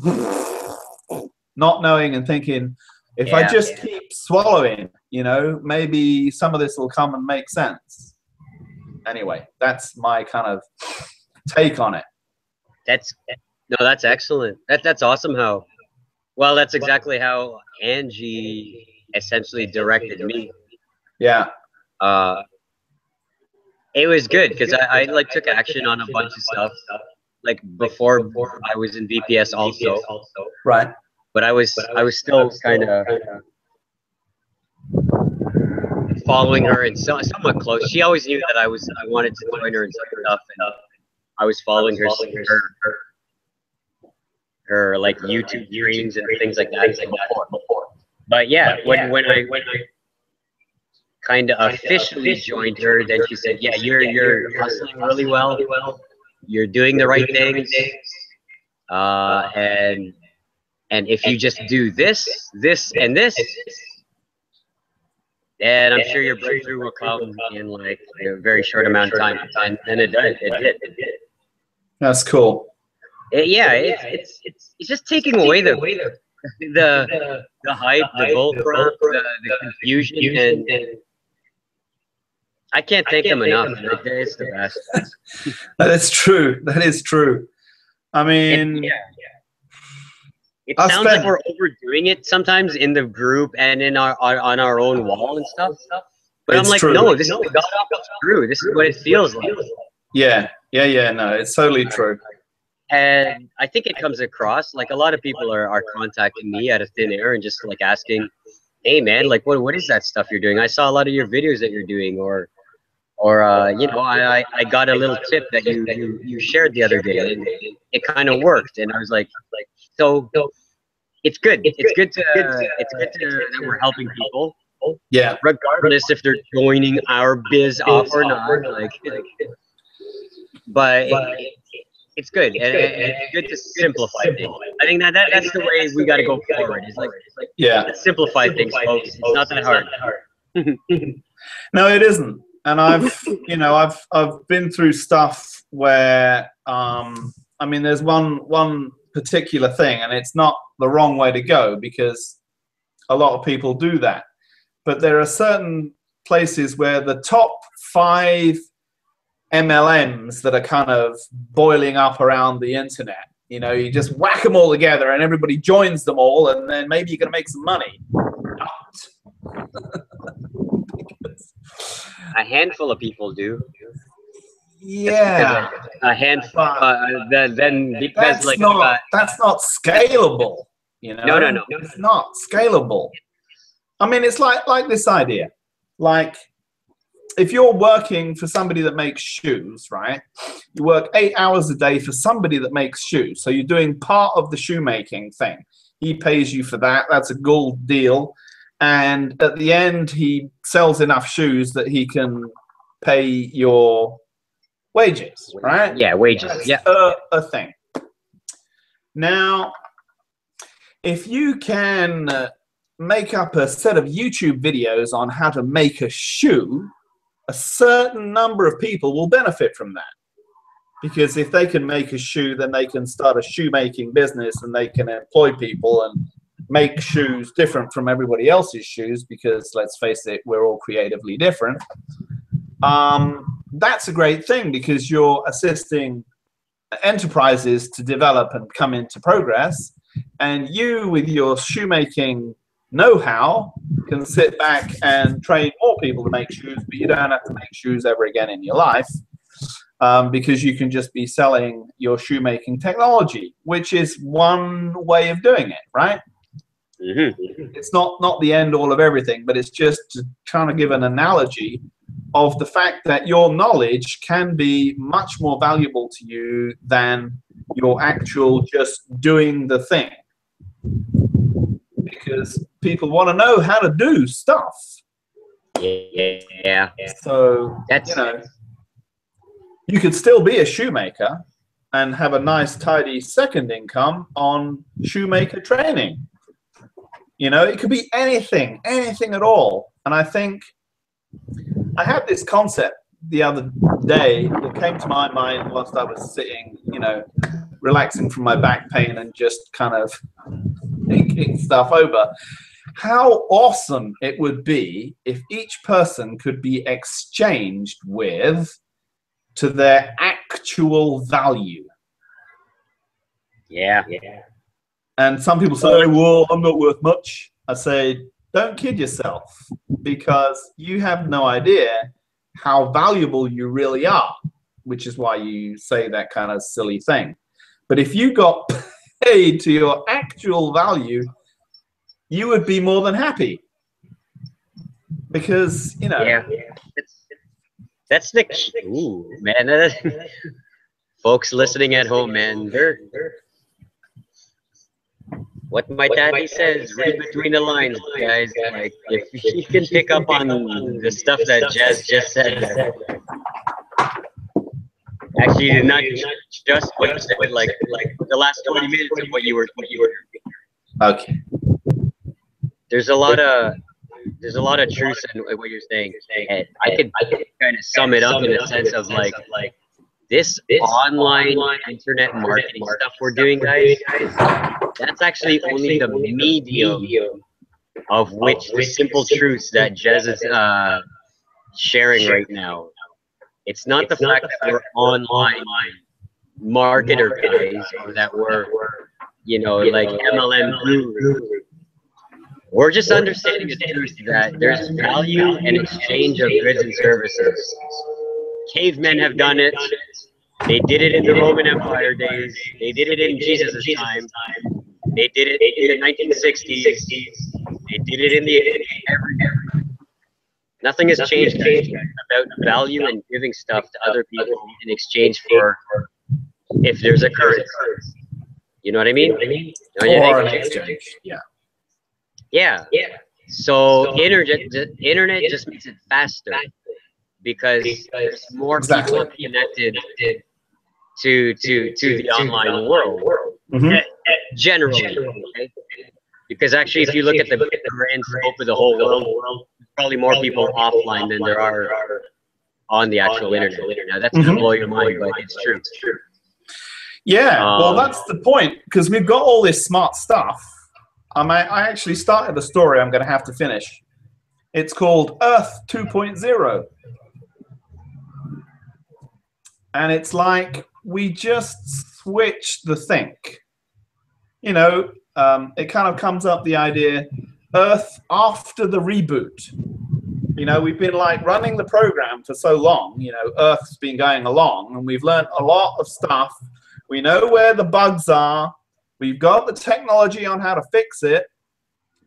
not knowing and thinking, if I just keep swallowing, you know, maybe some of this will come and make sense. Anyway, that's my kind of take on it. That's excellent. That's awesome. Well, that's exactly how Angie essentially directed me. Yeah. It was good because I like took action on a bunch of stuff. Like before I was in VPS also. Right. But I was still kind of following her and somewhat close. She always knew that I wanted to join her and stuff, and I was following her like YouTube trainings and things like that before. But yeah, when kind of officially joined her, then she said, "Yeah, you're hustling really well. You're doing the right things, and if you just do this, this, and this, then I'm sure your breakthrough will come in like a very short amount of time." And it did. It did. That's cool. Yeah, it's just taking away the hype, the bullcrap, the confusion, and I can't thank them enough. It's the best. That is true. That is true. I mean, it sounds like we're overdoing it sometimes in the group and in on our own wall and stuff. But I'm like, no, this is the god awful true. This is what it feels like. Yeah. No, it's totally true. And I think it comes across like a lot of people are contacting me out of thin air and just like asking, "Hey man, like what is that stuff you're doing? I saw a lot of your videos that you're doing, or you know, I got a little tip that you shared the other day, and it kind of worked." And I was like, so it's good. It's good to that we're helping people. Yeah. Regardless if they're joining our biz off or not, like, but it's good, and it's good to simplify things. I think that's the way we got to go forward. Is like, let's simplify things, folks. It's not that hard. No, it isn't. And I've been through stuff where I mean, there's one particular thing, and it's not the wrong way to go because a lot of people do that. But there are certain places where the top 5 MLMs that are kind of boiling up around the internet, you know, you just whack them all together and everybody joins them all, and then maybe you're going to make some money. A handful of people do. Yeah, a handful. Then because that's not scalable. You know, no, it's not scalable. I mean, it's like this idea, like if you're working for somebody that makes shoes, right? You work 8 hours a day for somebody that makes shoes, so you're doing part of the shoemaking thing. He pays you for that. That's a gold deal. And at the end, he sells enough shoes that he can pay your wages, right? Yeah, wages. That's a thing. Now, if you can make up a set of YouTube videos on how to make a shoe, a certain number of people will benefit from that. Because if they can make a shoe, then they can start a shoemaking business and they can employ people and make shoes different from everybody else's shoes, because let's face it, we're all creatively different. That's a great thing because you're assisting enterprises to develop and come into progress, and you with your shoemaking know-how can sit back and train more people to make shoes, but you don't have to make shoes ever again in your life, because you can just be selling your shoemaking technology, which is one way of doing it, right? Mm-hmm. It's not the end all of everything, but it's just trying to give an analogy of the fact that your knowledge can be much more valuable to you than your actual just doing the thing, because people want to know how to do stuff. Yeah. So That's, you know, you could still be a shoemaker and have a nice tidy second income on shoemaker training. You know, it could be anything at all. And I think I had this concept the other day that came to my mind whilst I was sitting, you know, relaxing from my back pain and just kind of thinking stuff over. How awesome it would be if each person could be exchanged with to their actual value. Yeah. And some people say, well, I'm not worth much. I say, don't kid yourself, because you have no idea how valuable you really are, which is why you say that kind of silly thing. But if you got paid to your actual value, you would be more than happy. Because, you know. Yeah. That's the key. Ooh, man. Folks listening at home, man, What my daddy says, read between the lines, guys. Like, if you can pick up on the stuff that Jazz just said there. Actually, did not just what you said, like the last 20 minutes of what you were. Okay. There's a lot of truth in what you're saying. And I could kind of sum it up in a sense of like this online internet marketing stuff we're doing, guys. That's actually only the medium of which the simple truths that Jez is sharing right now. It's not the fact that we're online marketer guys or that we're, you know, like MLM gurus. We're just understanding the truth that there's value in exchange of goods and services. Cavemen have done it. They did it in the Roman Empire days. They did it in Jesus' time. They did it in the 1960s. They did it in the Nothing has changed about value and giving stuff to other people in exchange for if there's a currency. You know what I mean? Or an exchange. Yeah. Yeah. So internet just makes it faster because there's more people connected to the online world. Generally. Okay? Because actually, if you look at the grand scope of the whole world, there's probably more people offline than there are on the actual internet. Now, that's going to blow your mind, but it's true. Yeah, well, that's the point, because we've got all this smart stuff. I actually started a story I'm going to have to finish. It's called Earth 2.0. And it's like we just switched the think. You know, it kind of comes up the idea, Earth after the reboot. You know, we've been like running the program for so long, you know, Earth's been going along and we've learned a lot of stuff. We know where the bugs are. We've got the technology on how to fix it,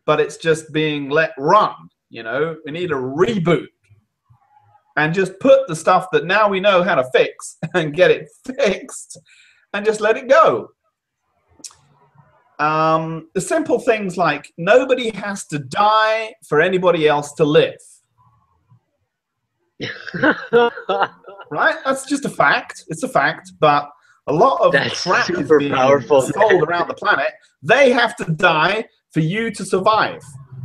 but it's just being let run. You know, we need a reboot and just put the stuff that now we know how to fix and get it fixed and just let it go. The simple things like nobody has to die for anybody else to live. Right? That's just a fact. It's a fact, but a lot of crap is being sold around the planet. They have to die for you to survive.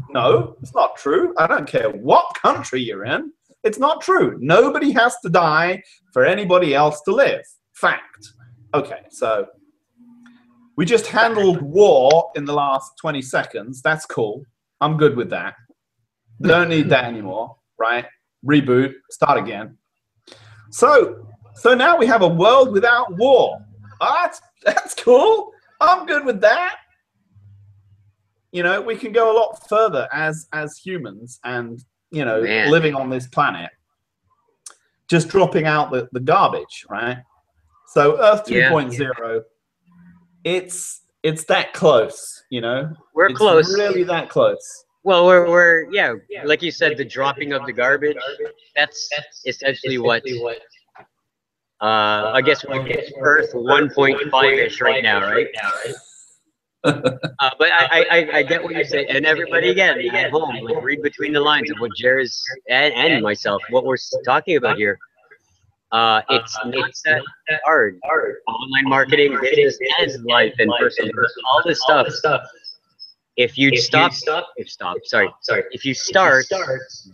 No, it's not true. I don't care what country you're in. It's not true. Nobody has to die for anybody else to live. Fact. Okay, so we just handled war in the last 20 seconds. That's cool. I'm good with that. Don't need that anymore, right? Reboot, start again. So now we have a world without war. Oh, that's cool. I'm good with that. You know, we can go a lot further as humans and, you know, living on this planet. Just dropping out the garbage, right? So Earth 2.0, it's that close, you know? We're close. It's really that close. Well, we're like you said, the dropping of the garbage, that's essentially what I guess we're Earth 1.5-ish right now, right? But I get what you say, and everybody again at home, like read between the lines of what Jerry's and myself, what we're talking about here. It's not that hard. Online marketing, business, and life and personal, all this stuff. If you start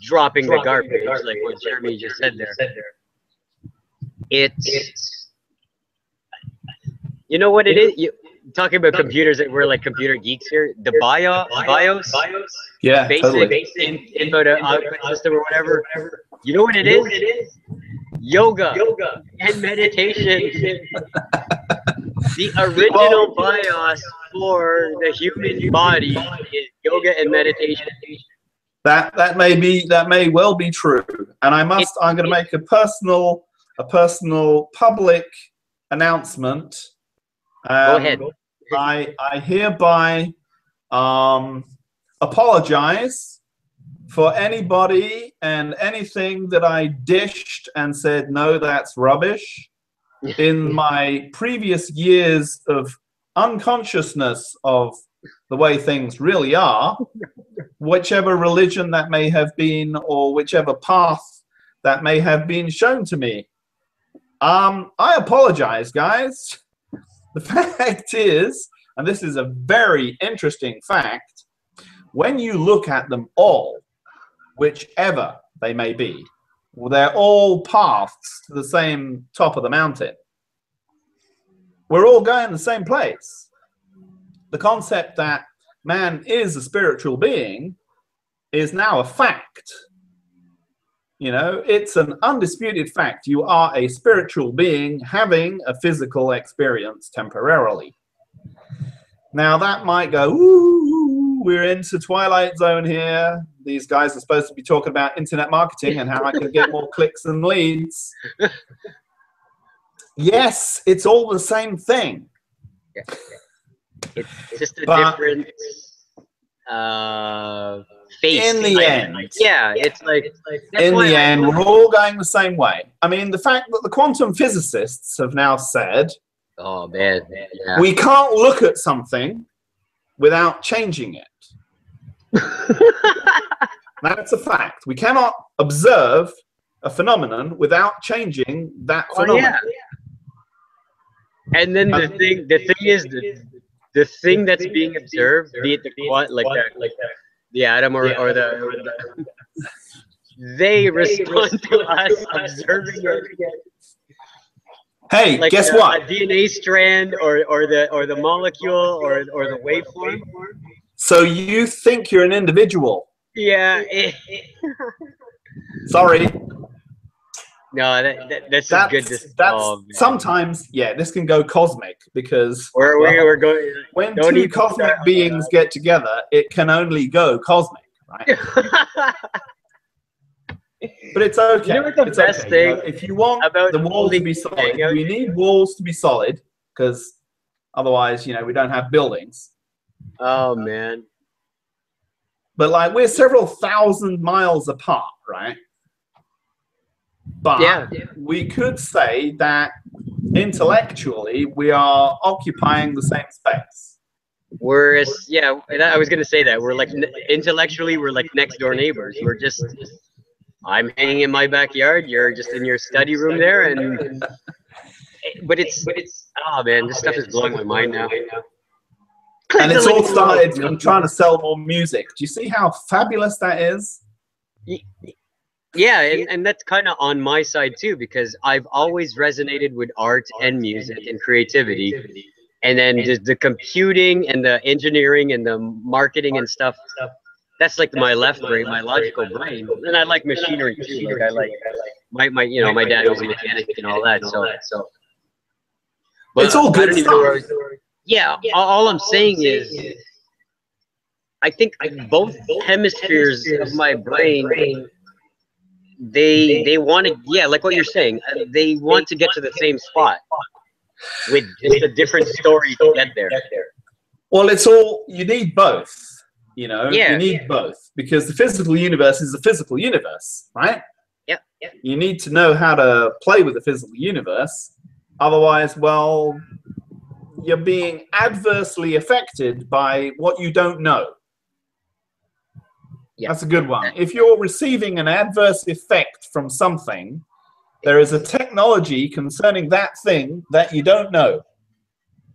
dropping the garbage, like what Jeremy just said there, it's, you know what it is? Talking about computers, that we're like computer geeks here. The BIOS, yeah, basic input output system or whatever. You know what it is? Yoga and meditation. The original BIOS for the human body is yoga and meditation. That may well be true, and I'm going to make a personal public announcement. Go ahead. I hereby apologize for anybody and anything that I dished and said, no, that's rubbish. In my previous years of unconsciousness of the way things really are, whichever religion that may have been, or whichever path that may have been shown to me. I apologize, guys. The fact is, and this is a very interesting fact, when you look at them all, whichever they may be, well, they're all paths to the same top of the mountain. We're all going the same place. The concept that man is a spiritual being is now a fact. You know, it's an undisputed fact. You are a spiritual being having a physical experience temporarily. Now that might go, ooh, we're into Twilight Zone here. These guys are supposed to be talking about internet marketing and how I can get more clicks and leads. Yes, it's all the same thing. Yeah. It's just a different face. In the end. Yeah, it's like in the end, we're all going the same way. I mean, the fact that the quantum physicists have now said, oh man, yeah. We can't look at something without changing it. That's a fact. We cannot observe a phenomenon without changing that phenomenon. Yeah. And then the thing is the thing that's being observed, be it the atom or the they respond to us observing it. Hey, like guess what? A DNA strand or the molecule or the waveform. So you think you're an individual? Yeah. Sorry. No, that's good to solve. Sometimes, yeah, this can go cosmic because we're going when two cosmic beings get together, it can only go cosmic, right? But it's okay. You know what the best thing you know, if you want about the walls to be solid, we need walls to be solid because otherwise, you know, we don't have buildings. Oh man. But like we're several thousand miles apart, right? But yeah, we could say that intellectually we are occupying the same space. Whereas, yeah, I was gonna say that we're like intellectually we're like next door neighbors. We're just I'm hanging in my backyard. You're just in your study room there, and but it's oh man, this stuff is blowing my mind now. And it's all started. I'm trying to sell more music. Do you see how fabulous that is? Yeah, and that's kind of on my side too, because I've always resonated with art and music and creativity, and then just the computing and the engineering and the marketing and stuff. That's like my left brain, my logical brain, and I like machinery too. Like I like my you know my dad was a mechanic and all that. So but it's all good stuff. Yeah, all I'm saying is I think both hemispheres of my brain. They want to, yeah, like what you're saying. They want to get to the same spot with just a different story to get there. Well, it's all, you need both, you know? Yeah. You need both because the physical universe is a physical universe, right? Yeah. You need to know how to play with the physical universe. Otherwise, well, you're being adversely affected by what you don't know. Yeah. That's a good one. If you're receiving an adverse effect from something, there is a technology concerning that thing that you don't know.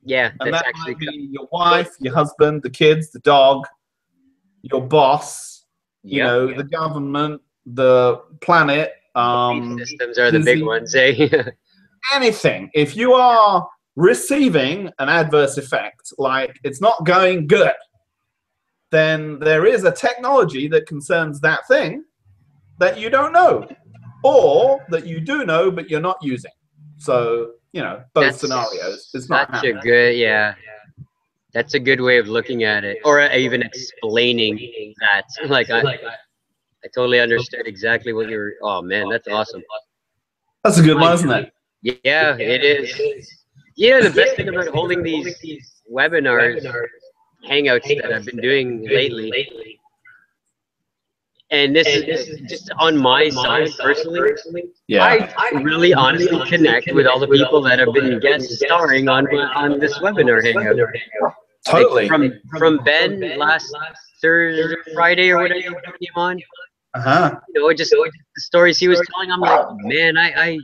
Yeah, and that's that actually might be your wife, your husband, the kids, the dog, your boss, you know, the government, the planet. Systems are the big ones, eh? Anything. If you are receiving an adverse effect, like it's not going good, then there is a technology that concerns that thing that you don't know, or that you do know but you're not using. So, you know, both scenarios. It's not such a good, yeah. That's a good way of looking at it, or even explaining that. Like I totally understood exactly what you're. Oh man, that's awesome. That's a good one, isn't it? Yeah, it is. Yeah, the best thing about holding these webinars. Hangouts that I've been doing lately, and this is just on my side personally. Yeah, I really honestly connect with all the people that have been guest starring on this webinar hangout. Totally. Like from Ben last Thursday, Friday or whatever you came on. You know, just the stories he was telling. I'm like, man, I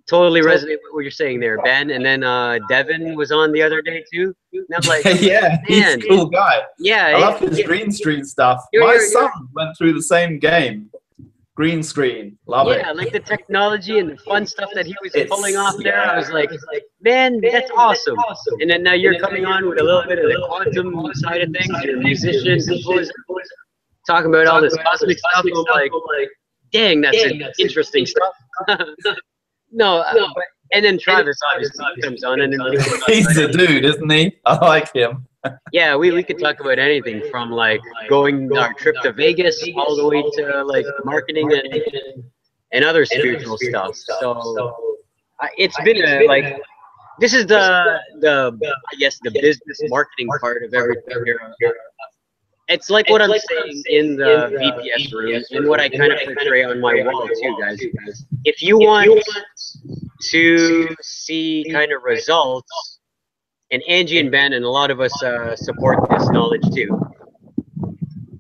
totally resonate with what you're saying there, Ben. And then Devin was on the other day too. And I'm like, yeah, he's a cool guy. Yeah, I love his green screen stuff. My son went through the same game. Green screen, love it. Yeah, like the technology and the fun stuff that he was pulling off there. I was like, man, that's awesome. And then now you're coming on with a little bit of the quantum side of things. You're a musician, composer, talking about all this cosmic stuff. I'm like, dang, that's interesting stuff. No, but, and then Travis obviously comes on, and then he's a dude, isn't he? I like him. Yeah, we could talk about anything from like going our trip to Vegas all the way to like marketing and other spiritual stuff. So it's been like this is the I guess the business marketing part of everything here. It's like what I'm saying in the VPS room and what I kind of portray on my wall too, guys. If you want to see kind of results, and Angie and Ben and a lot of us support this knowledge too,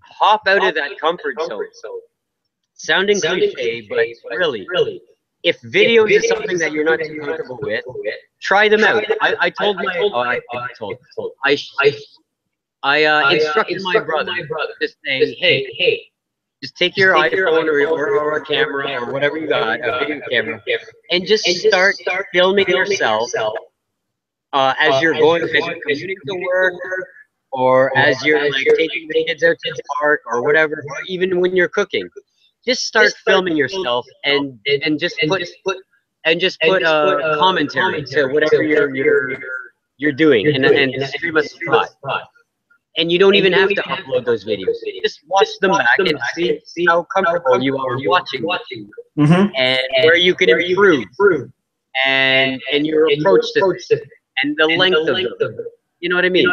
hop out of that comfort zone. Sounding cliche, but really, if videos is something that you're not too comfortable with, try them out. I instructed my brother to say, hey, just take your iPhone or a camera or whatever you got, a video camera, and just start filming yourself as you're commuting to work, or as you're like taking the kids out to the park or whatever, or even when you're cooking. Just start filming yourself and just put a commentary to whatever you're doing and stream a spot. And you don't even have to upload those videos. Just watch them back and see how comfortable you are watching them, and where you can improve, and your approach to it, and the length of them. You know what I mean?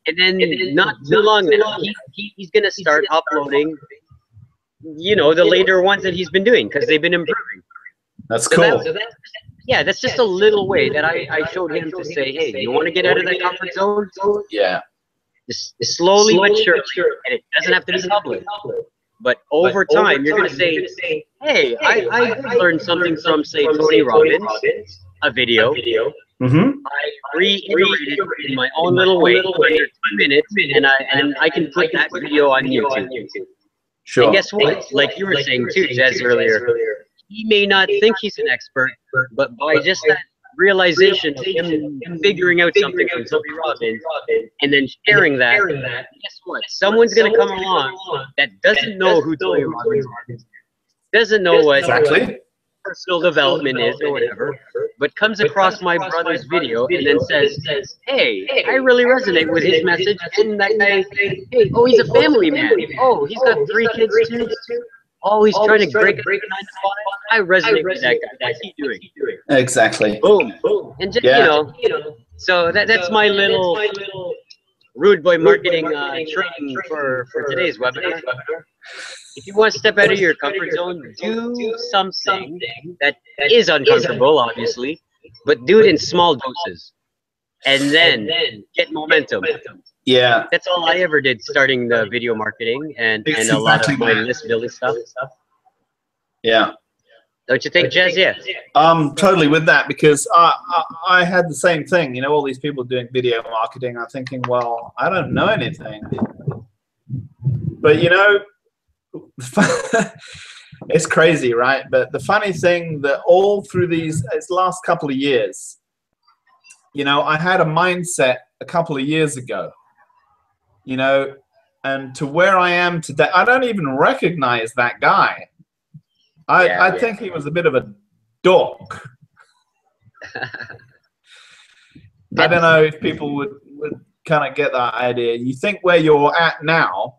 And then not too long now, he's gonna start uploading, you know, the later ones that he's been doing, because they've been improving. That's cool. Yeah, that's just a little way that I showed him to say, hey, you want to get out of that comfort zone? Yeah. Just slowly but surely, and it doesn't have to be public. But over time, you're going to say, hey, I did learn something from, say, Tony Robbins, a video. I reiterated in my own little way, under 2 minutes, and I can put that video on YouTube. Sure. And guess what? Like you were saying too, Jez, earlier, he may not think he's an expert, but by just that realization of him figuring out something from Tony Robbins and then sharing that, guess what? Someone's going to come along that doesn't know who Tony Robbins is, doesn't know what personal development is or whatever, but comes across my brother's video and then says, hey, I really resonate with his message, and that guy, hey, oh, he's a family man. Oh, he's got 3 kids too. Oh, he's trying to break 9 to 5. I resonate with that guy. What's he doing? Exactly. Boom. And just, you know, so that's my little Rude Boy marketing training for today's webinar. If you want to step out of your comfort zone, do something that is uncomfortable, obviously, but do it in small doses, and then get momentum. Yeah. That's all I ever did starting the video marketing and a lot of my list building stuff. Yeah. Don't you think, Jez? Yeah. Totally with that, because I had the same thing. You know, all these people doing video marketing. I'm thinking, well, I don't know anything. But, you know, it's crazy, right? But the funny thing that all through these last couple of years, you know, I had a mindset a couple of years ago, you know, and to where I am today, I don't even recognize that guy. I think he was a bit of a dork. I don't know if people would kind of get that idea. You think where you're at now,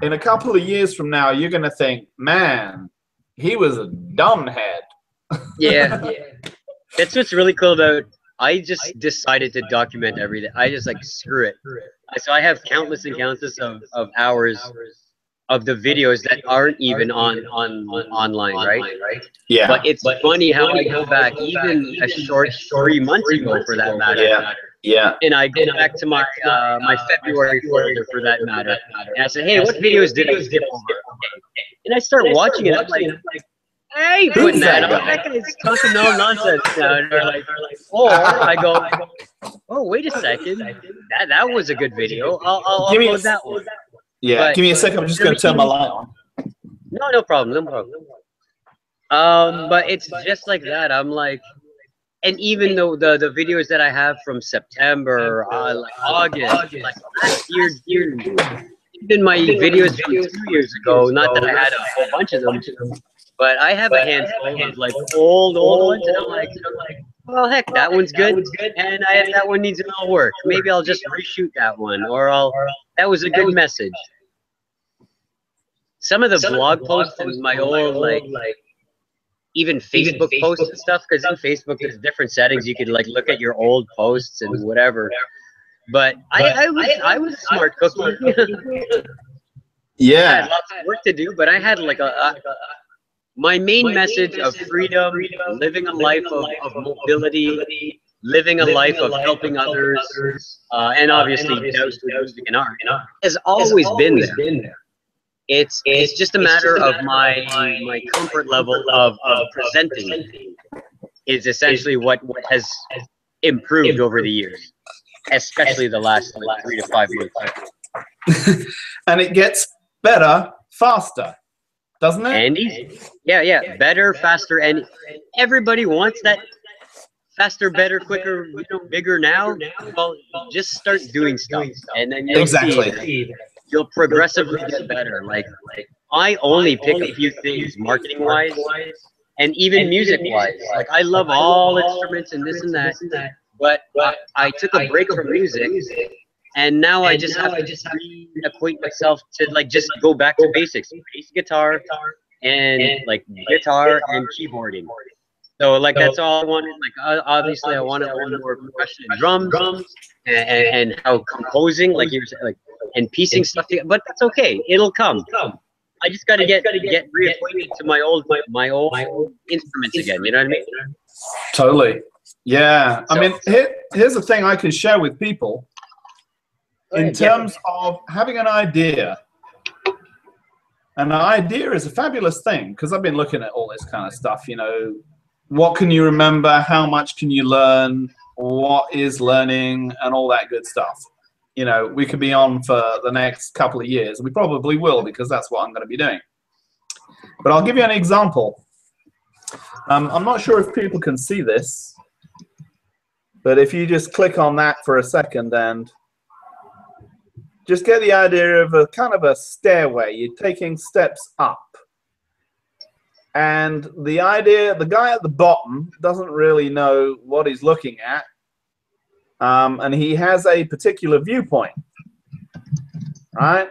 in a couple of years from now, you're going to think, man, he was a dumbhead. Yeah. That's what's really cool about, I just decided to document everything. I just like, screw it. So I have countless and countless of hours of the videos that aren't even online, right? Yeah. But it's funny how I go back, even a short 3 months ago for that matter, Yeah. And I go back to my my February folder for that matter, and I said, "Hey, what videos did I skip over?" And I start watching it. I'm like, "I ain't putting that on. That guy's talking no nonsense now." Or I go, "Oh, wait a second. That was a good video. I'll upload that one." Yeah. But give me a second. I'm just going to turn my light on. no problem. But it's just like that. I'm like, and even though the videos that I have from September, like August, like last year, June, even my videos from 2 years ago, not that I had a whole bunch of them, but I have a handful of like old ones, and I'm like, well, heck, that one's good, and that one needs a little work. Maybe I'll just reshoot that one, or that was a good message. Some of the blog posts and my old like even Facebook posts and stuff, because in Facebook there's different settings. You could like look at your old posts and whatever. But I was a smart cookie. Yeah. I had lots of work to do, but I had like my main message of freedom, living a life of mobility, living a life of helping others, and obviously doused with music and art has always been there. It's just a matter of my comfort level of presenting is essentially what has improved over the years, especially the last 3 to 5 years. And it gets better faster, doesn't it? And easy. Yeah. Better, faster, and everybody wants that faster, better, quicker, bigger now. Well, just start doing stuff, and then you'll see you'll progressively get better. Like I only pick a few things marketing wise and even music wise. Like I love all instruments and this and that, but I took a break from music, and now I just have to reacquaint myself to like just go back to basics: bass guitar and like guitar and keyboarding. So like that's all I wanted. Like obviously I want to learn more percussion and drums and how composing, like you were saying, like and piecing stuff together. But that's okay. It'll come. I just got to get reacquainted to my old instruments again. You know what I mean? Totally. Yeah. I mean, here's the thing I can share with people in terms of having an idea. An idea is a fabulous thing, because I've been looking at all this kind of stuff. What can you remember? How much can you learn? What is learning? And all that good stuff. We could be on for the next couple of years. We probably will, because that's what I'm going to be doing. But I'll give you an example. I'm not sure if people can see this, but if you just click on that for a second and just get the idea of a kind of a stairway. You're taking steps up. And the guy at the bottom doesn't really know what he's looking at. And he has a particular viewpoint, right?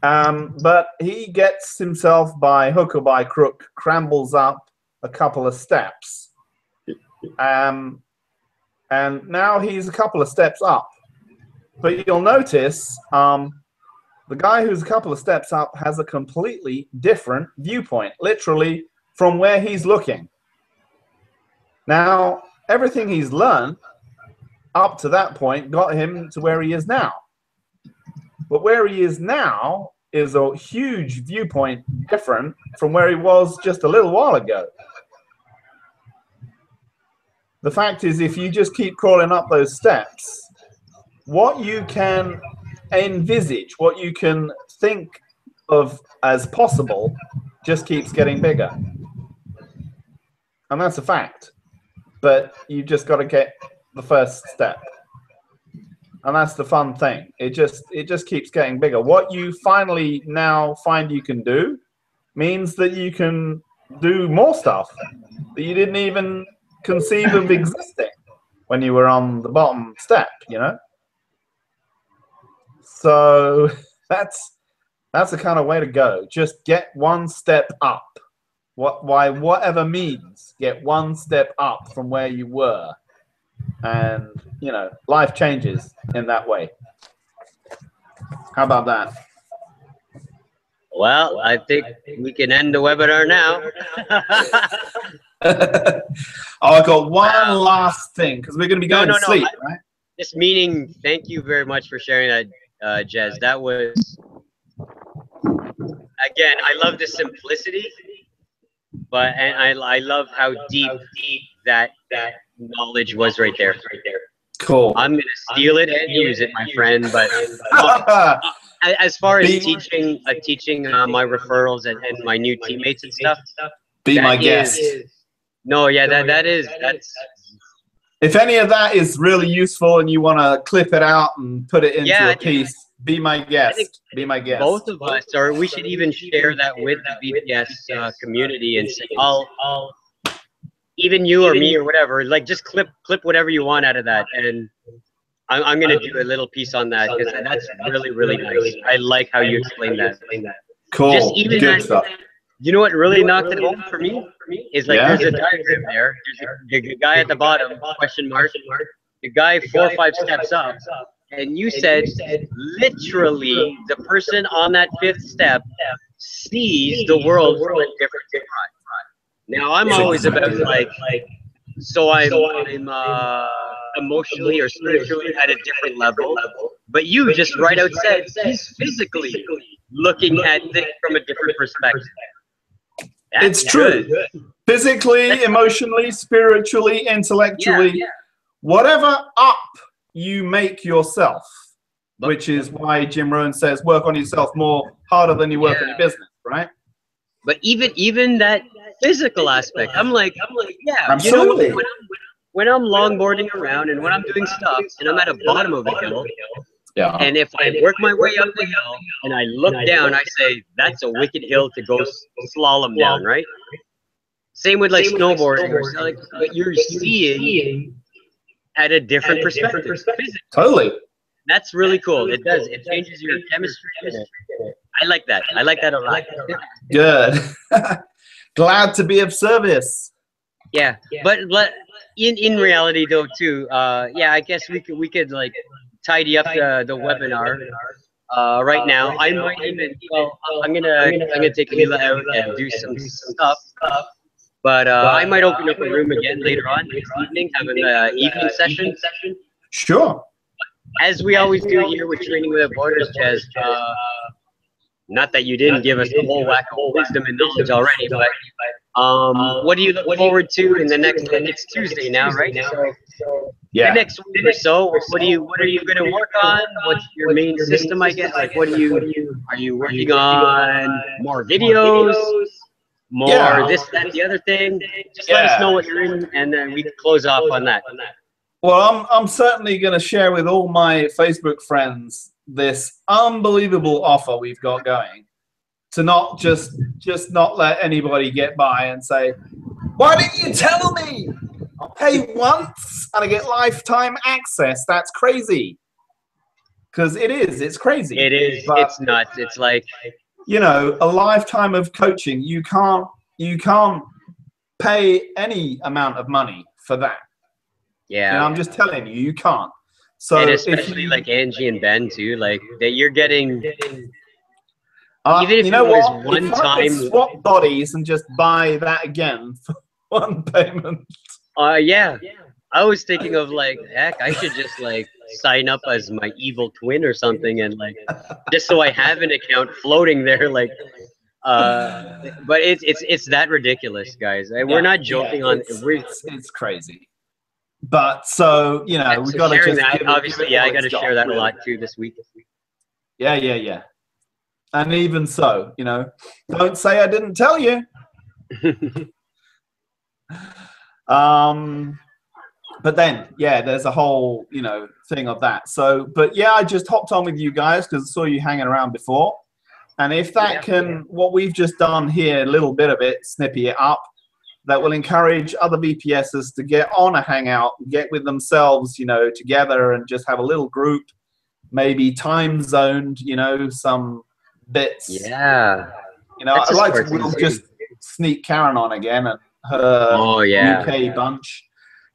But he gets himself by hook or by crook, scrambles up a couple of steps. And now he's a couple of steps up. But you'll notice the guy who's a couple of steps up has a completely different viewpoint, literally from where he's looking. Now, everything he's learned up to that point got him to where he is now. But where he is now is a huge viewpoint different from where he was just a little while ago. The fact is, if you just keep crawling up those steps, what you can envisage, what you can think of as possible, just keeps getting bigger. And that's a fact. But you just got to get the first step. And that's the fun thing. It just keeps getting bigger. What you finally now find you can do means that you can do more stuff that you didn't even conceive of existing when you were on the bottom step, So that's the kind of way to go. Just get one step up. Whatever means, get one step up from where you were. And, life changes in that way. How about that? Well, I think we can end the webinar now. I got one last thing, because we're going to be going to sleep, right? Just meaning, thank you very much for sharing that, Jez. That was, again, I love the simplicity, but and I love how deep that knowledge was right there. Cool. I'm gonna steal it and use it, my friend. But as far as teaching my referrals and my new teammates and stuff, be my guest. No, yeah, that's. If any of that is really useful and you want to clip it out and put it into a piece, be my guest. Be my guest. Both of us, or we should even share that with the VPS community and say, I'll even you or me or whatever, like just clip whatever you want out of that, and I'm gonna do a little piece on that because that's really nice. I like how you explained that. Cool. Just even good stuff. You know what really knocked it home for me is like there's a diagram there. There's a guy at the bottom, question mark. The guy 4 or 5 steps up, and you said literally the person on that 5th step sees the world from a different spot. Now I'm always about like, so I'm emotionally or spiritually at a different level, but you just right out said he's physically looking at things from a different perspective. It's true. Physically, emotionally, spiritually, intellectually, whatever up you make yourself, which is why Jim Rohn says work on yourself more harder than you work on your business, right? But even that physical aspect, I'm like, yeah, absolutely. You know, when I'm longboarding around and when I'm doing stuff and I'm at the bottom of a hill, and if I work my way up the hill and I look down, I say that's a wicked hill to go slalom down, right? Same with like snowboarding or something, but you're seeing at a different perspective. Totally. That's really cool. It does. It changes your chemistry. I like that. I like that a lot. Good. Glad to be of service. Yeah, but in reality though too, I guess we could like tidy up the webinar right now. I might even I'm gonna take Leela out and do some stuff. But I might open up a room again later on this evening, have an evening session. Sure. As we always do here with Training Without Borders, Jez. Not that you didn't give us the whole whack of wisdom and knowledge already, but what do you look forward to in the next? It's Tuesday now, right? So the next week or so, what are you going to work on? What's your main system? I guess. Like, are you working on more videos? More this, that, the other thing. Just let us know what you're in, and then we can close off on that. Well, I'm certainly going to share with all my Facebook friends this unbelievable offer we've got going, to not just not let anybody get by and say, why didn't you tell me? I'll pay once and I get lifetime access. That's crazy. Because it's crazy. It is. But it's nuts. It's like, you know, a lifetime of coaching. You can't pay any amount of money for that. Yeah. And I'm just telling you, you can't. So, and especially like Angie and Ben too, like that you're getting. Even if you know it was what? one if I time, swap bodies and just buy that again for one payment. Yeah. I was thinking of like, heck, I should just like sign up as my evil twin or something, and like just so I have an account floating there, like. But it's that ridiculous, guys. We're not joking on. It's crazy. But so you know, we got to just that. Obviously, I got to share that a lot too this week. Yeah. And even so, you know, don't say I didn't tell you. But then, there's a whole, you know, thing of that. So, but I just hopped on with you guys because I saw you hanging around before. And if that what we've just done here, a little bit of it, snippy it up, that will encourage other VPSs to get on a hangout, get with themselves, you know, together and just have a little group, maybe time zoned, you know, some bits. Yeah. You know, I'd like to just sneak Karen on again and her UK bunch.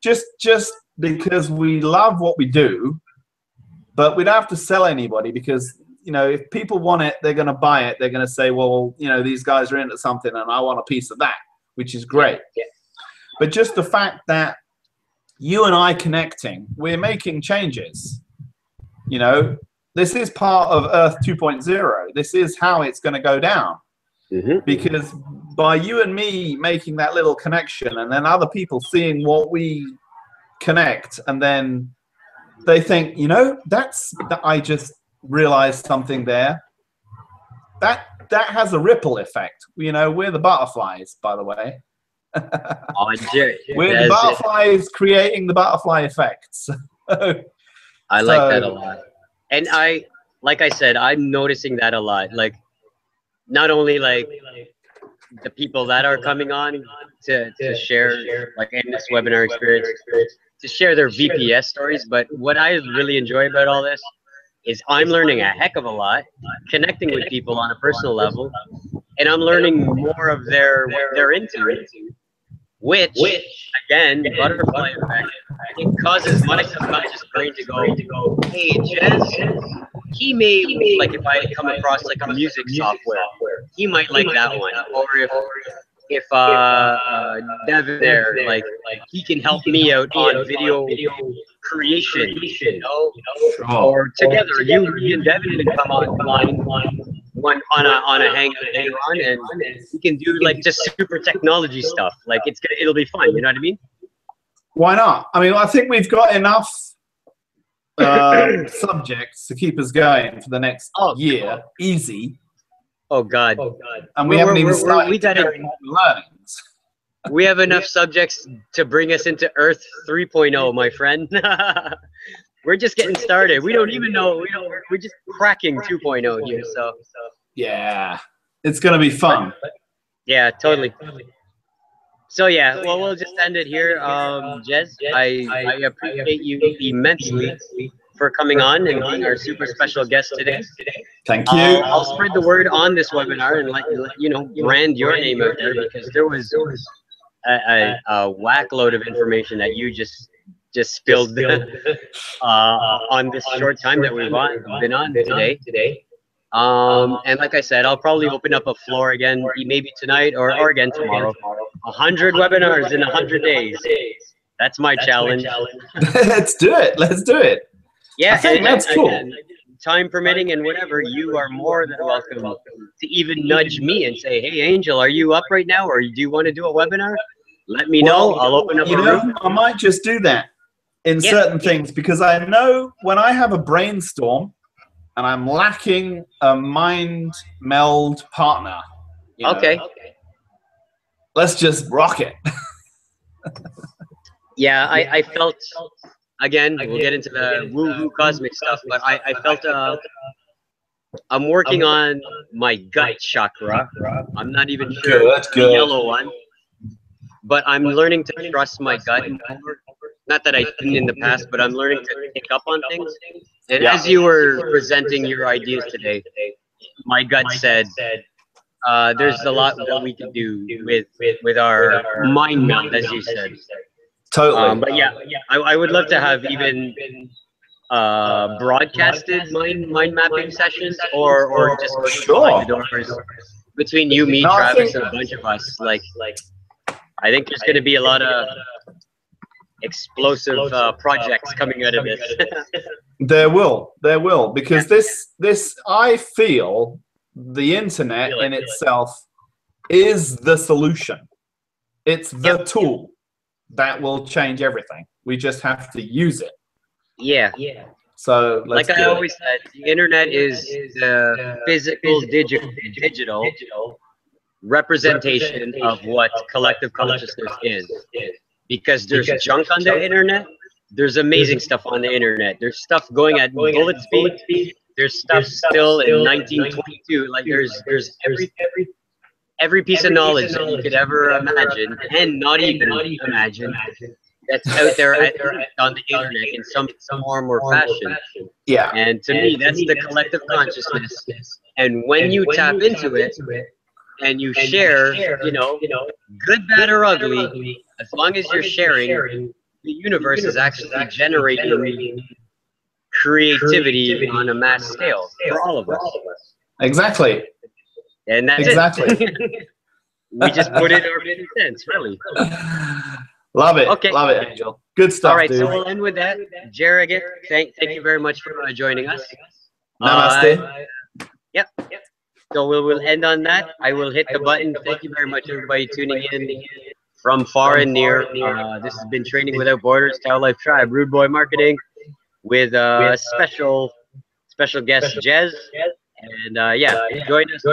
Just because we love what we do, but we don't have to sell anybody because, you know, if people want it, they're going to buy it. They're going to say, well, you know, these guys are into something and I want a piece of that, which is great. Yeah. But just the fact that, you and I connecting, we're making changes. You know, this is part of Earth 2.0. This is how it's going to go down. Because by you and me making that little connection, and then other people seeing what we connect, and then they think, you know, I just realized something there. That has a ripple effect. You know, we're the butterflies, by the way. We're the butterflies creating the butterfly effects. I like that a lot. And like I said, I'm noticing that a lot. Like, not only like the people that are coming on to share, like in this webinar experience, to share their VPS stories, but what I really enjoy about all this is I'm learning a heck of a lot, connecting with people on a personal level, and I'm learning more of what they're into, which again, butterfly effect, it causes my subconscious brain to go, hey, Jez, he may, like if I come across like a music software, he might like that one. Or if Devin there, like he can help me out on video creation, you know? Or together, you and Devin can come online on a hangout later on, and we can do like just super technology stuff. Like it'll be fun. You know what I mean? Why not? I mean, I think we've got enough subjects to keep us going for the next year, easy. Oh God! And we haven't even started learnings. We have enough subjects to bring us into Earth 3.0, my friend. We're just getting started. We don't even know. We're just cracking 2.0 here. So yeah, it's gonna be fun. Yeah, totally. So yeah, well, we'll just end it here. Jez, I appreciate you immensely for coming on and being our super special guest today. Thank you. I'll spread the word on this webinar and let you know, brand your name out there, because there was a whack load of information that you just spilled on this short time that we've been on today. And like I said, I'll probably open up a floor again, maybe tonight or again tomorrow. 100 webinars in 100 days. That's my challenge. Let's do it. Let's do it. Yeah, I think that's cool. Time permitting and whatever, you are more than welcome to even nudge me and say, hey, Angel, are you up right now? Or do you want to do a webinar? Let me know. I'll open up a room. I might just do that in certain things, because I know when I have a brainstorm and I'm lacking a mind meld partner. Okay. Let's just rock it. Yeah, I felt, again, we'll get into the woo-woo cosmic stuff, but I felt I'm working on my gut chakra. I'm not even sure the yellow one, but I'm learning to trust my gut more. Not that I didn't in the past, but I'm learning to pick up on things. And as you were presenting your ideas today, my gut said, there's a lot that we can do with our mind meld, as you said. Totally. But yeah, I would love to have even broadcasted mind mapping sessions, or just behind the doors between you, me, Travis, and a bunch of us. Like, I think there's going to be a lot of explosive projects coming out of this. There will, because this I feel the internet in itself is the solution. It's the tool that will change everything. We just have to use it. Yeah. So like I always said, the internet is the physical digital representation of what collective consciousness is. Because there's junk on the internet, there's amazing stuff on the internet. There's stuff going at bullet speed. There's stuff still in 1922. Like there's every piece of knowledge that you could ever imagine and not even imagine that's out there on the internet in some form or fashion. Yeah. And to me, that's the collective consciousness. And when you tap into it and you share, you know, good, bad, or ugly, as long as you're sharing, the universe is actually generating creativity on a mass scale for all of us. Exactly. And that's it. We just put it in our sense, really. Love it. Okay. Love it, Angel. Good stuff, All right, dude. so we'll end with that. Jared, again, thank you very much for joining us. Namaste. Yep. So we'll end on that. I will hit the button. Thank you very much, everybody tuning in from far and near. This has been Training Without Borders, TAO Life Tribe, Rude Boy Marketing, with special guest Jez. And yeah, join us.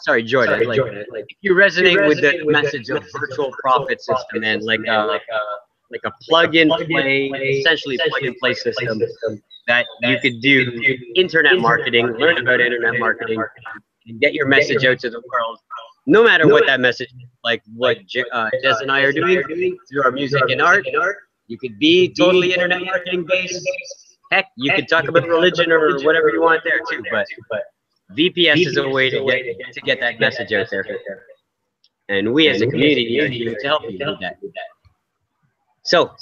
Sorry, Jordan. Like, if you resonate with the message of virtual profit system and like a plug-and-play, essentially plug-and-play system that you could do internet marketing, learn about internet marketing, and get your message out to the world, no matter what that message is, like what Jez and I are doing through our music and art. You could be totally internet marketing based. Heck, you could talk about religion or whatever you want there too, but VPS is a way to get that message out there. And we as a community are here to help you with that. So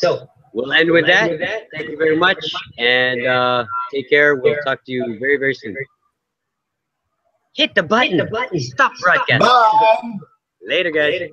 we'll end with that. Thank you very much, and take care. We'll talk to you very, very soon. Hit the button. Stop broadcasting. Bye. Later, guys.